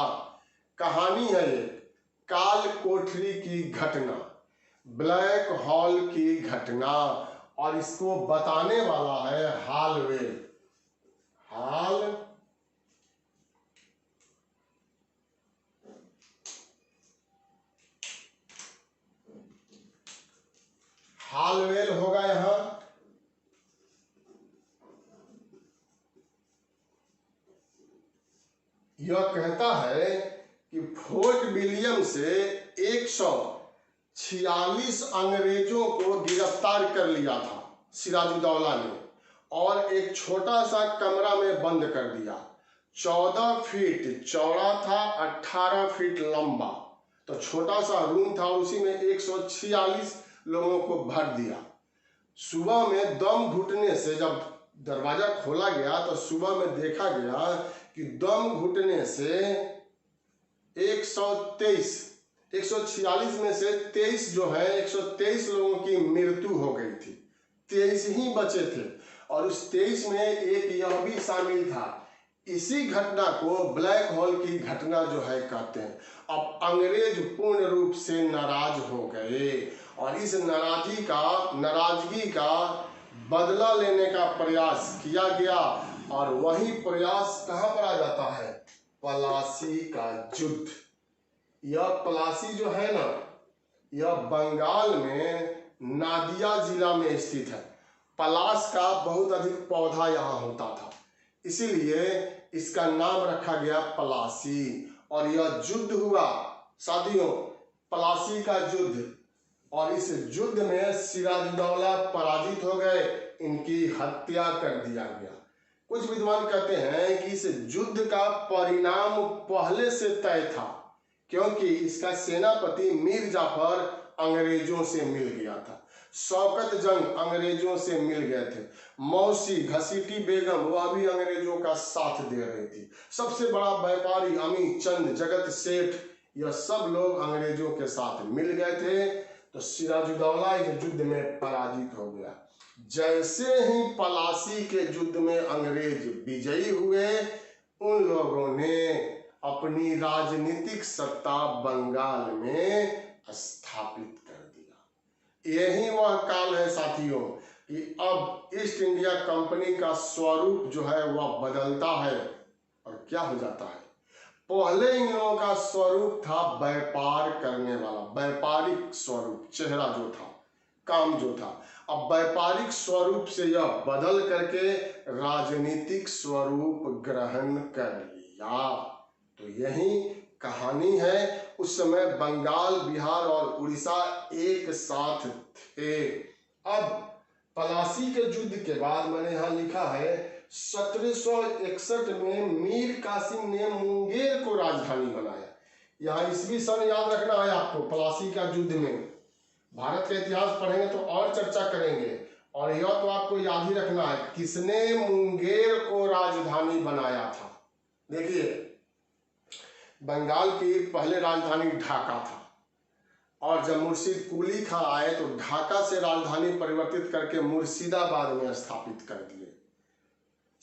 कहानी है ये काल कोठरी की घटना, ब्लैक हॉल की घटना, और इसको बताने वाला है हालवेल। हालवेल होगा यहां। यह कहता है कि फोर्ट विलियम से 146 अंग्रेजों को गिरफ्तार कर लिया था सिराजुद्दौला ने और एक छोटा सा कमरा में बंद कर दिया। 14 फीट चौड़ा था, 18 फीट लंबा। तो छोटा सा रूम था, उसी में 146 लोगों को भर दिया। सुबह में दम घुटने से जब दरवाजा खोला गया तो सुबह में देखा गया कि दम घुटने से 146 में से 23 जो है 123 लोगों की मृत्यु हो गई थी, 23 ही बचे थे। और उस 23 में एक यह भी शामिल था। इसी घटना को ब्लैक होल की घटना जो है कहते हैं। अब अंग्रेज पूर्ण रूप से नाराज हो गए और इस नाराजगी का बदला लेने का प्रयास किया गया। और वही प्रयास कहां पर आ जाता है? प्लासी का युद्ध। यह प्लासी जो है ना, यह बंगाल में नादिया जिला में स्थित है। पलाश का बहुत अधिक पौधा यहाँ होता था, इसीलिए इसका नाम रखा गया प्लासी। और यह युद्ध हुआ साथियों, प्लासी का युद्ध। और इस युद्ध में सिराजुद्दौला पराजित हो गए, इनकी हत्या कर दिया गया। कुछ विद्वान कहते हैं कि इस युद्ध का परिणाम पहले से तय था, क्योंकि इसका सेनापति मीर जाफर अंग्रेजों से मिल गया था। शौकत जंग अंग्रेजों से मिल गए थे। मौसी घसीटी बेगम वह भी अंग्रेजों का साथ दे रही थी। सबसे बड़ा व्यापारी अमीर चंद जगत सेठ, यह सब लोग अंग्रेजों के साथ मिल गए थे। तो सिराजुद्दौला इस युद्ध में पराजित हो गया। जैसे ही प्लासी के युद्ध में अंग्रेज विजयी हुए, उन लोगों ने अपनी राजनीतिक सत्ता बंगाल में स्थापित कर दिया। यही वह काल है साथियों कि अब ईस्ट इंडिया कंपनी का स्वरूप जो है वह बदलता है। और क्या हो जाता है, पहले इन लोगों का स्वरूप था व्यापार करने वाला, व्यापारिक स्वरूप, चेहरा जो था, काम जो था। अब व्यापारिक स्वरूप से यह बदल करके राजनीतिक स्वरूप ग्रहण कर लिया। तो यही कहानी है। उस समय बंगाल, बिहार और उड़ीसा एक साथ थे। अब प्लासी के युद्ध के बाद मैंने यहाँ लिखा है 1761 में मीर कासिम ने मुंगेर को राजधानी बनाया। यहाँ ईस्वी सन याद रखना है आपको। प्लासी का युद्ध में भारत का इतिहास पढ़ेंगे तो और चर्चा करेंगे, और यह तो आपको याद ही रखना है किसने मुंगेर को राजधानी बनाया था। देखिए, बंगाल की पहले राजधानी ढाका था, और जब मुर्शिद कुली खां आए तो ढाका से राजधानी परिवर्तित करके मुर्शिदाबाद में स्थापित कर दिए।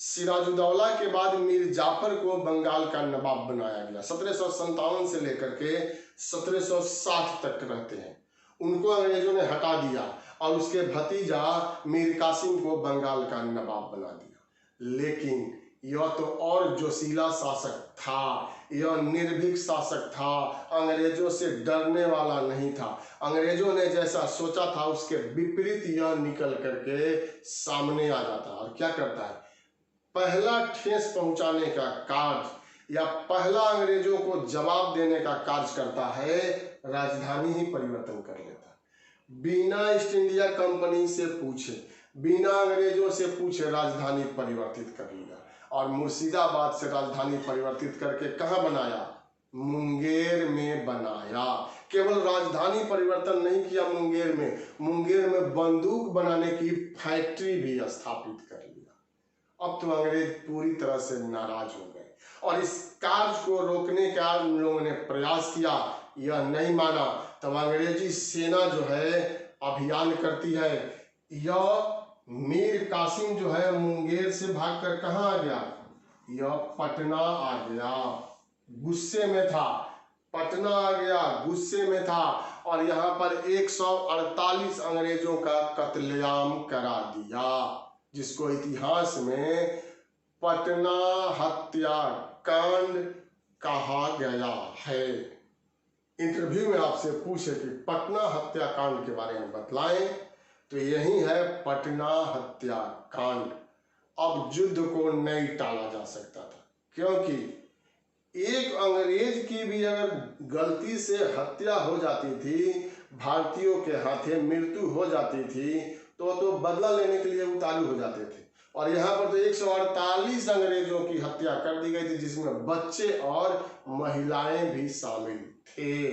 सिराजुद्दौला के बाद मीर जाफर को बंगाल का नवाब बनाया गया। 1757 से लेकर के 1760 तक रहते हैं। उनको अंग्रेजों ने हटा दिया और उसके भतीजा मीर कासिम को बंगाल का नवाब बना दिया। लेकिन यह तो और जोशीला शासक था, यह निर्भीक शासक था, अंग्रेजों से डरने वाला नहीं था। अंग्रेजों ने जैसा सोचा था उसके विपरीत यह निकल करके सामने आ जाता। और क्या करता है, पहला ठेस पहुंचाने का कार्य या पहला अंग्रेजों को जवाब देने का कार्य करता है, राजधानी ही परिवर्तन कर लेता है। बिना ईस्ट इंडिया कंपनी से पूछे, बिना अंग्रेजों से पूछे राजधानी परिवर्तित कर लिया। और मुर्शिदाबाद से राजधानी परिवर्तित करके कहाँ बनाया, मुंगेर में बनाया। केवल राजधानी परिवर्तन नहीं किया, मुंगेर में बंदूक बनाने की फैक्ट्री भी स्थापित कर लिया। अब तो अंग्रेज पूरी तरह से नाराज हो गए और इस कार्य को रोकने का उन लोगों ने प्रयास किया, यह नहीं माना। तब अंग्रेजी सेना जो है अभियान करती है। यह मीर कासिम जो है मुंगेर से भागकर कहाँ आ गया, यह पटना आ गया, गुस्से में था। पटना आ गया, गुस्से में था, और यहाँ पर 148 अंग्रेजों का कत्लेआम करा दिया, जिसको इतिहास में पटना हत्याकांड कहा गया है। इंटरव्यू में आपसे पूछे कि पटना हत्याकांड के बारे में बतलाएं, तो यही है पटना हत्याकांड। अब युद्ध को नहीं टाला जा सकता था, क्योंकि एक अंग्रेज की भी अगर गलती से हत्या हो जाती थी, भारतीयों के हाथे मृत्यु हो जाती थी, तो बदला लेने के लिए उतारू हो जाते थे। और यहाँ पर तो 148 अंग्रेजों की हत्या कर दी गई थी, जिसमें बच्चे और महिलाएं भी शामिल थे।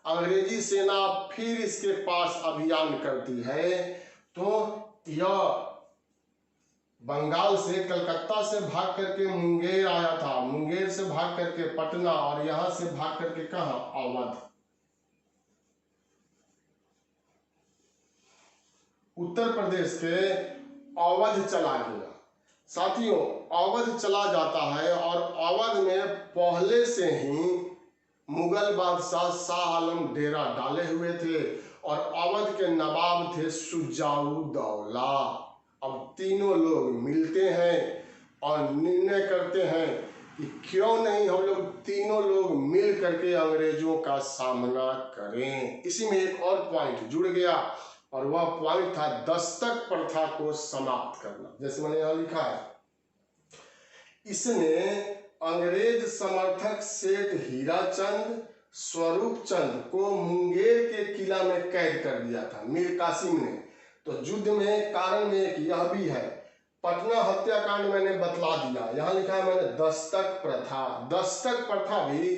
अंग्रेजी सेना फिर इसके पास अभियान करती है, तो यह बंगाल से, कलकत्ता से भाग करके मुंगेर आया था, मुंगेर से भाग करके पटना, और यहां से भाग करके कहा, अवध, उत्तर प्रदेश के अवध चला गया। साथियों, अवध चला जाता है, और अवध में पहले से ही मुगल बादशाह शाह आलम डेरा डाले हुए थे, और अवध के नवाब थे शुजाउद्दौला। अब तीनों लोग मिलते हैं और निर्णय करते हैं कि क्यों नहीं हम लोग तीनों लोग मिल करके अंग्रेजों का सामना करें। इसी में एक और पॉइंट जुड़ गया और वह पॉइंट था दस्तक प्रथा को समाप्त करना। जैसे मैंने यहां लिखा है, इसने अंग्रेज समर्थक सेठ हीराचंद स्वरूप चंद को मुंगेर के किला में कैद कर दिया था मीर कासिम ने। तो युद्ध में कारण में एक यह भी है, पटना हत्याकांड मैंने बतला दिया, यहां लिखा है मैंने दस्तक प्रथा। दस्तक प्रथा भी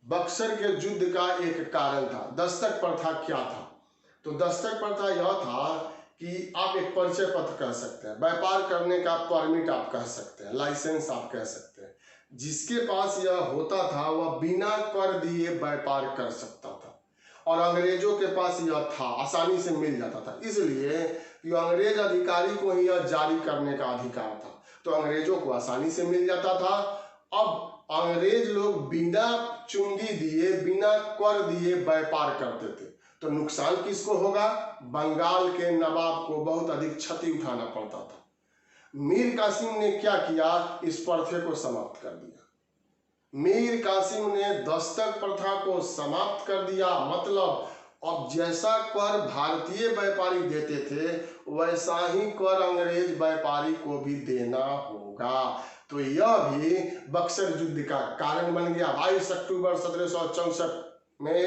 बक्सर के युद्ध का एक कारण था। दस्तक प्रथा क्या था? तो दस्तक प्रथा यह था कि आप एक परिचय पत्र कह सकते हैं, व्यापार करने का परमिट आप कह सकते हैं, लाइसेंस आप कह सकते हैं। जिसके पास यह होता था वह बिना कर दिए व्यापार कर सकता था और अंग्रेजों के पास यह था, आसानी से मिल जाता था। इसलिए कि अंग्रेज अधिकारी को ही यह जारी करने का अधिकार था, तो अंग्रेजों को आसानी से मिल जाता था। अब अंग्रेज लोग बिना चुंगी दिए, बिना कर दिए व्यापार करते थे, तो नुकसान किसको होगा? बंगाल के नवाब को बहुत अधिक क्षति उठाना पड़ता था। मीर कासिम ने क्या किया? इस प्रथा को समाप्त कर दिया। मीर कासिम ने दस्तक प्रथा को समाप्त कर दिया। मतलब अब जैसा कर भारतीय व्यापारी देते थे वैसा ही कर अंग्रेज व्यापारी को भी देना होगा। तो यह भी बक्सर युद्ध का कारण बन गया। 22 अक्टूबर 1764 में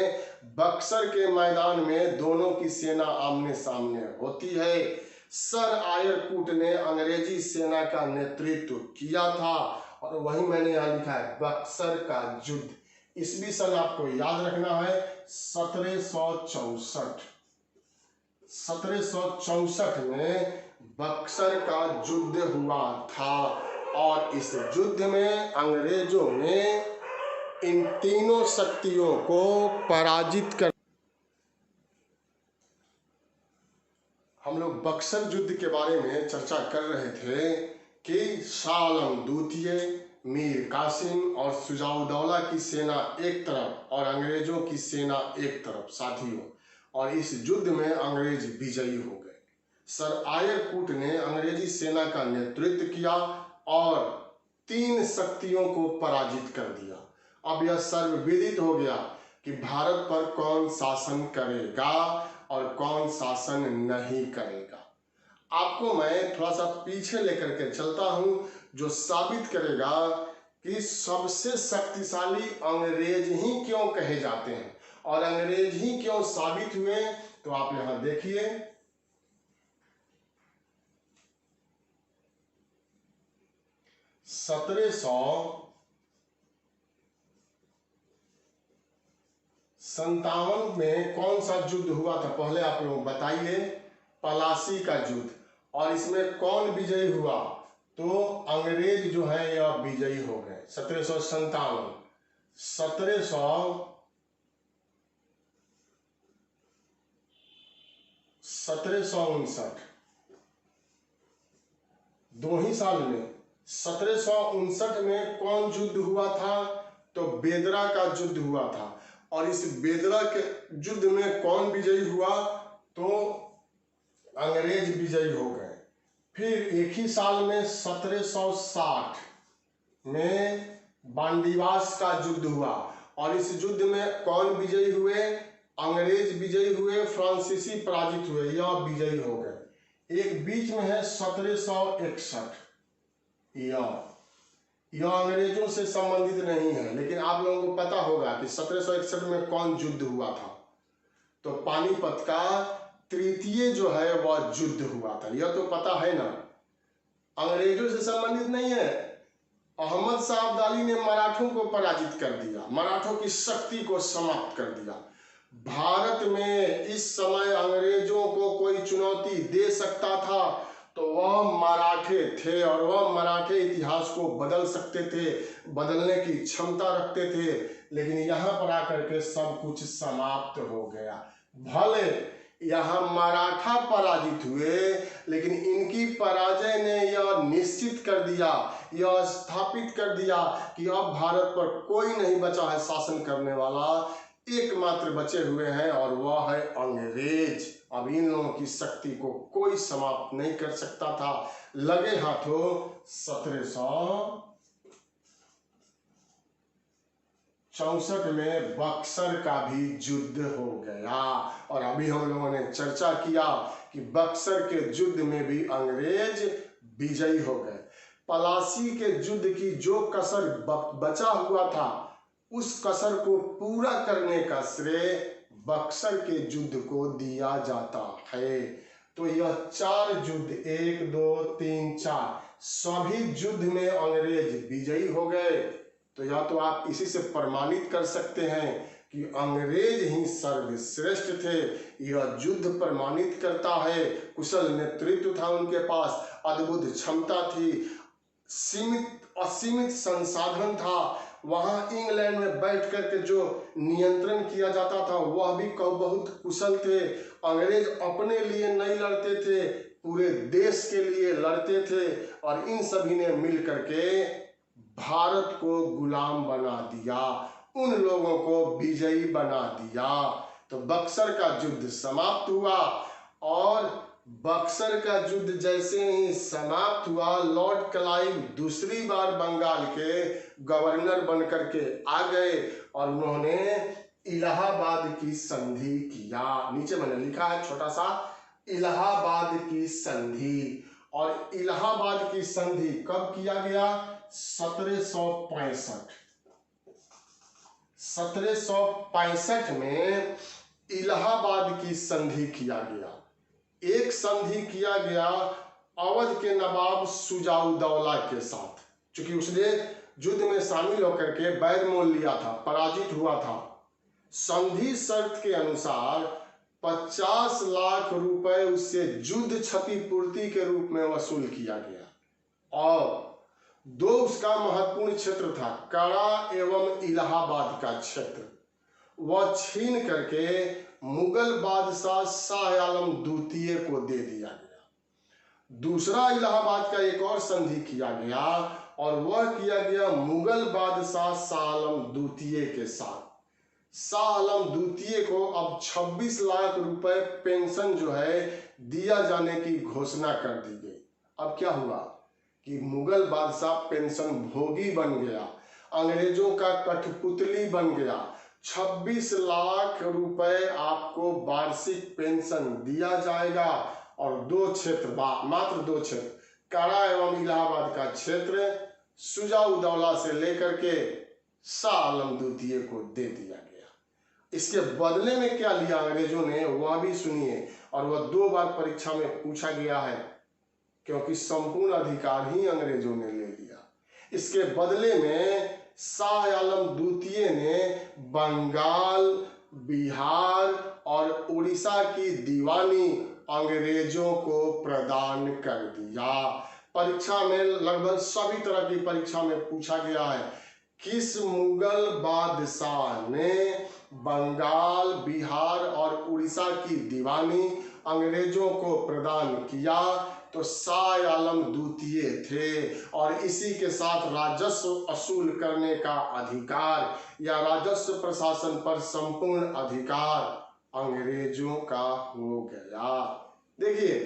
बक्सर के मैदान में दोनों की सेना आमने सामने होती है। सर आयर कूट ने अंग्रेजी सेना का नेतृत्व किया था और वही मैंने यहाँ लिखा है बक्सर का युद्ध। ईस्वी सन आपको याद रखना है 1764। 1764 में बक्सर का युद्ध हुआ था और इस युद्ध में अंग्रेजों ने इन तीनों शक्तियों को पराजित कर। हम लोग बक्सर युद्ध के बारे में चर्चा कर रहे थे कि शाह आलम द्वितीय, मीर कासिम और शुजाउद्दौला की सेना एक तरफ और अंग्रेजों की सेना एक तरफ साथियों, और इस युद्ध में अंग्रेज विजयी हो गए। सर आयर कूट ने अंग्रेजी सेना का नेतृत्व किया और 3 शक्तियों को पराजित कर दिया। अब यह सर्वविदित हो गया कि भारत पर कौन शासन करेगा और कौन शासन नहीं करेगा। आपको मैं थोड़ा सा पीछे लेकर के चलता हूं जो साबित करेगा कि सबसे शक्तिशाली अंग्रेज ही क्यों कहे जाते हैं और अंग्रेज ही क्यों साबित हुए। तो आप यहां देखिए, संतावन में कौन सा युद्ध हुआ था पहले आप लोग बताइए? पलासी का युद्ध। और इसमें कौन विजयी हुआ? तो अंग्रेज जो है यह विजयी हो गए। 1757 1759 दो ही साल में। 1759 में कौन युद्ध हुआ था? तो बेदरा का युद्ध हुआ था और इस बेदरा के युद्ध में कौन विजयी हुआ? तो अंग्रेज विजयी हो गए। फिर एक ही साल में 1760 में बांडीवास का युद्ध हुआ और इस युद्ध में कौन विजयी हुए? अंग्रेज विजयी हुए, फ्रांसीसी पराजित हुए, यह विजयी हो गए। एक बीच में है 1761, यह अंग्रेजों से संबंधित नहीं है, लेकिन आप लोगों को पता होगा कि 1761 में कौन युद्ध हुआ था? तो पानीपत का तृतीय जो है वह युद्ध हुआ था। यह तो पता है ना, अंग्रेजों से संबंधित नहीं है। अहमद शाह अब्दाली ने मराठों को पराजित कर दिया, मराठों की शक्ति को समाप्त कर दिया। भारत में इस समय अंग्रेजों को कोई चुनौती दे सकता था तो वह मराठे थे और वह मराठे इतिहास को बदल सकते थे, बदलने की क्षमता रखते थे। लेकिन यहाँ पर आकर के सब कुछ समाप्त हो गया। भले यहाँ मराठा पराजित हुए, लेकिन इनकी पराजय ने यह निश्चित कर दिया, यह स्थापित कर दिया कि अब भारत पर कोई नहीं बचा है शासन करने वाला, एकमात्र बचे हुए हैं और वह है अंग्रेज। अब इन लोगों की शक्ति को कोई समाप्त नहीं कर सकता था। लगे हाथों 1700 64 में बक्सर का भी युद्ध हो गया। और अभी हम लोगों ने चर्चा किया कि बक्सर के युद्ध में भी अंग्रेज विजयी हो गए। पलासी के युद्ध की जो कसर बचा हुआ था, उस कसर को पूरा करने का श्रेय बक्सर के युद्ध को दिया जाता है। तो यह 4 युद्ध, 1 2 3 4 सभी युद्ध में अंग्रेज विजयी हो गए। तो या तो आप इसी से प्रमाणित कर सकते हैं कि अंग्रेज ही सर्वश्रेष्ठ थे। यह युद्ध प्रमाणित करता है। कुशल नेतृत्व था उनके पास, अद्भुत क्षमता थी, असीमित संसाधन था। वहां इंग्लैंड में बैठ करके जो नियंत्रण किया जाता था वह भी बहुत कुशल थे। अंग्रेज अपने लिए नहीं लड़ते थे, पूरे देश के लिए लड़ते थे। और इन सभी ने मिल करके भारत को गुलाम बना दिया, उन लोगों को विजयी बना दिया। तो बक्सर का युद्ध समाप्त हुआ। और बक्सर का युद्ध जैसे ही समाप्त हुआ, लॉर्ड क्लाइव दूसरी बार बंगाल के गवर्नर बनकर के आ गए और उन्होंने इलाहाबाद की संधि किया। नीचे मैंने लिखा है छोटा सा, इलाहाबाद की संधि। और इलाहाबाद की संधि कब किया गया? 1765 में इलाहाबाद की संधि किया गया। एक संधि किया गया अवध के नवाब शुजाउद्दौला के साथ, क्योंकि उसने युद्ध में शामिल होकर के बैर मोल लिया था, पराजित हुआ था। संधि शर्त के अनुसार 50 लाख रुपए उससे युद्ध क्षतिपूर्ति के रूप में वसूल किया गया। और 2 उसका महत्वपूर्ण क्षेत्र था, कड़ा एवं इलाहाबाद का क्षेत्र, वह छीन करके मुगल बादशाह शाह आलम द्वितीय को दे दिया गया। दूसरा इलाहाबाद का एक और संधि किया गया और वह किया गया मुगल बादशाह शाह आलम द्वितीय के साथ। शाह आलम द्वितीय को अब 26 लाख रुपए पेंशन जो है दिया जाने की घोषणा कर दी गई। अब क्या हुआ कि मुगल बादशाह पेंशन भोगी बन गया, अंग्रेजों का कठपुतली बन गया। 26 लाख रुपए आपको वार्षिक पेंशन दिया जाएगा। और 2 क्षेत्र, मात्र 2 क्षेत्र, कड़ा एवं इलाहाबाद का क्षेत्र शुजाउद्दौला से लेकर के शाह आलम द्वितीय को दे दिया गया। इसके बदले में क्या लिया अंग्रेजों ने, वह भी सुनिए। और वह 2 बार परीक्षा में पूछा गया है, क्योंकि संपूर्ण अधिकार ही अंग्रेजों ने ले लिया। इसके बदले में शाह आलम द्वितीय ने बंगाल, बिहार और उड़ीसा की दीवानी अंग्रेजों को प्रदान कर दिया। परीक्षा में लगभग सभी तरह की परीक्षा में पूछा गया है, किस मुगल बादशाह ने बंगाल, बिहार और उड़ीसा की दीवानी अंग्रेजों को प्रदान किया? तो शाह आलम द्वितीय थे। और इसी के साथ राजस्व वसूल करने का अधिकार या राजस्व प्रशासन पर संपूर्ण अधिकार अंग्रेजों का हो गया। देखिए,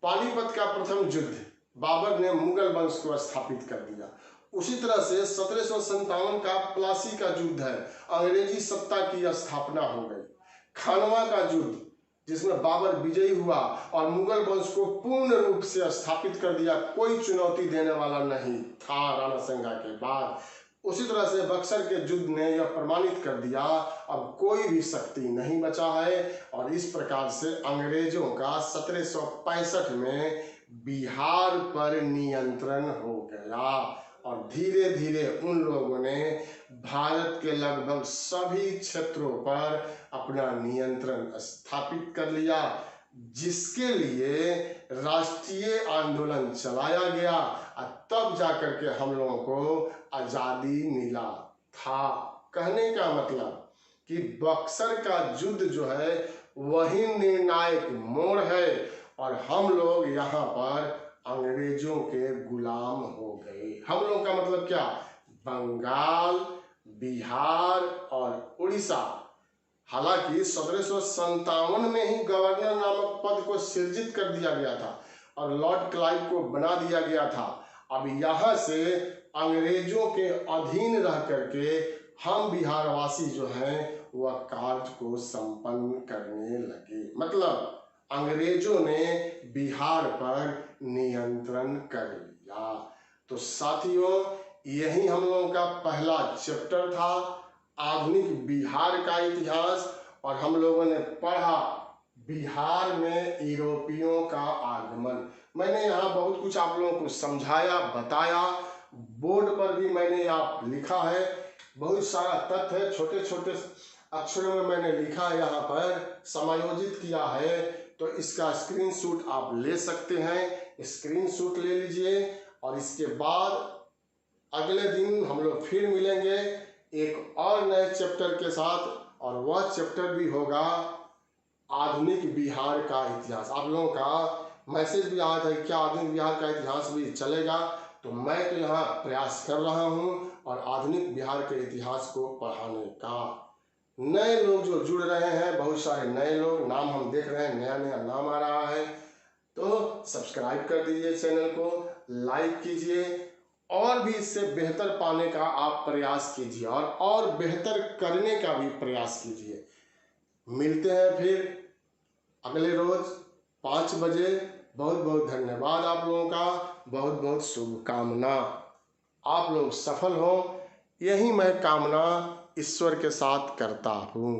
पानीपत का प्रथम युद्ध बाबर ने मुगल वंश को स्थापित कर दिया। उसी तरह से 1757 का प्लासी का युद्ध है, अंग्रेजी सत्ता की स्थापना हो गई। खानवा का युद्ध, जिसमें बाबर विजयी हुआ और मुगल वंश को पूर्ण रूप से स्थापित कर दिया, कोई चुनौती देने वाला नहीं था राणा संगा के बाद। उसी तरह से बक्सर के युद्ध ने यह प्रमाणित कर दिया, अब कोई भी शक्ति नहीं बचा है। और इस प्रकार से अंग्रेजों का 1765 में बिहार पर नियंत्रण हो गया। और धीरे धीरे उन लोगों ने भारत के लगभग सभी क्षेत्रों पर अपना नियंत्रण स्थापित कर लिया, जिसके लिए राष्ट्रीय आंदोलन चलाया गया और तब जाकर के हम लोगों को आजादी मिला था। कहने का मतलब कि बक्सर का युद्ध जो है वही निर्णायक मोड़ है और हम लोग यहाँ पर अंग्रेजों के गुलाम हो गए। हम लोग का मतलब क्या? बंगाल, बिहार और उड़ीसा। हालांकि 1757 में ही गवर्नर नामक पद को सृजित कर दिया गया था और लॉर्ड क्लाइव को बना दिया गया था। अब यहाँ से अंग्रेजों के अधीन रह करके हम बिहारवासी जो हैं वह कार्य को संपन्न करने लगे। मतलब अंग्रेजों ने बिहार पर नियंत्रण कर लिया। तो साथियों, यही हम लोगों का पहला चैप्टर था, आधुनिक बिहार का इतिहास। और हम लोगों ने पढ़ा बिहार में यूरोपियों का आगमन। मैंने यहाँ बहुत कुछ आप लोगों को समझाया, बताया, बोर्ड पर भी मैंने आप लिखा है, बहुत सारा तथ्य है, छोटे छोटे अक्षरों में मैंने लिखा है, यहाँ पर समायोजित किया है। तो इसका स्क्रीनशॉट आप ले सकते हैं, स्क्रीनशॉट ले लीजिए। और इसके बाद अगले दिन हम लोग फिर मिलेंगे एक और नए चैप्टर के साथ, और वह चैप्टर भी होगा आधुनिक बिहार का इतिहास। आप लोगों का मैसेज भी आया था क्या आधुनिक बिहार का इतिहास भी चलेगा, तो मैं तो यहाँ प्रयास कर रहा हूँ और आधुनिक बिहार के इतिहास को पढ़ाने का। नए लोग जो जुड़ रहे हैं, बहुत सारे नए लोग, नाम हम देख रहे हैं, नया नया नाम आ रहा है, तो सब्सक्राइब कर दीजिए चैनल को, लाइक कीजिए, और भी इससे बेहतर पाने का आप प्रयास कीजिए, और बेहतर करने का भी प्रयास कीजिए। मिलते हैं फिर अगले रोज 5 बजे। बहुत बहुत धन्यवाद आप लोगों का, बहुत बहुत शुभकामना, आप लोग सफल हो, यही मैं कामना ईश्वर के साथ करता हूँ।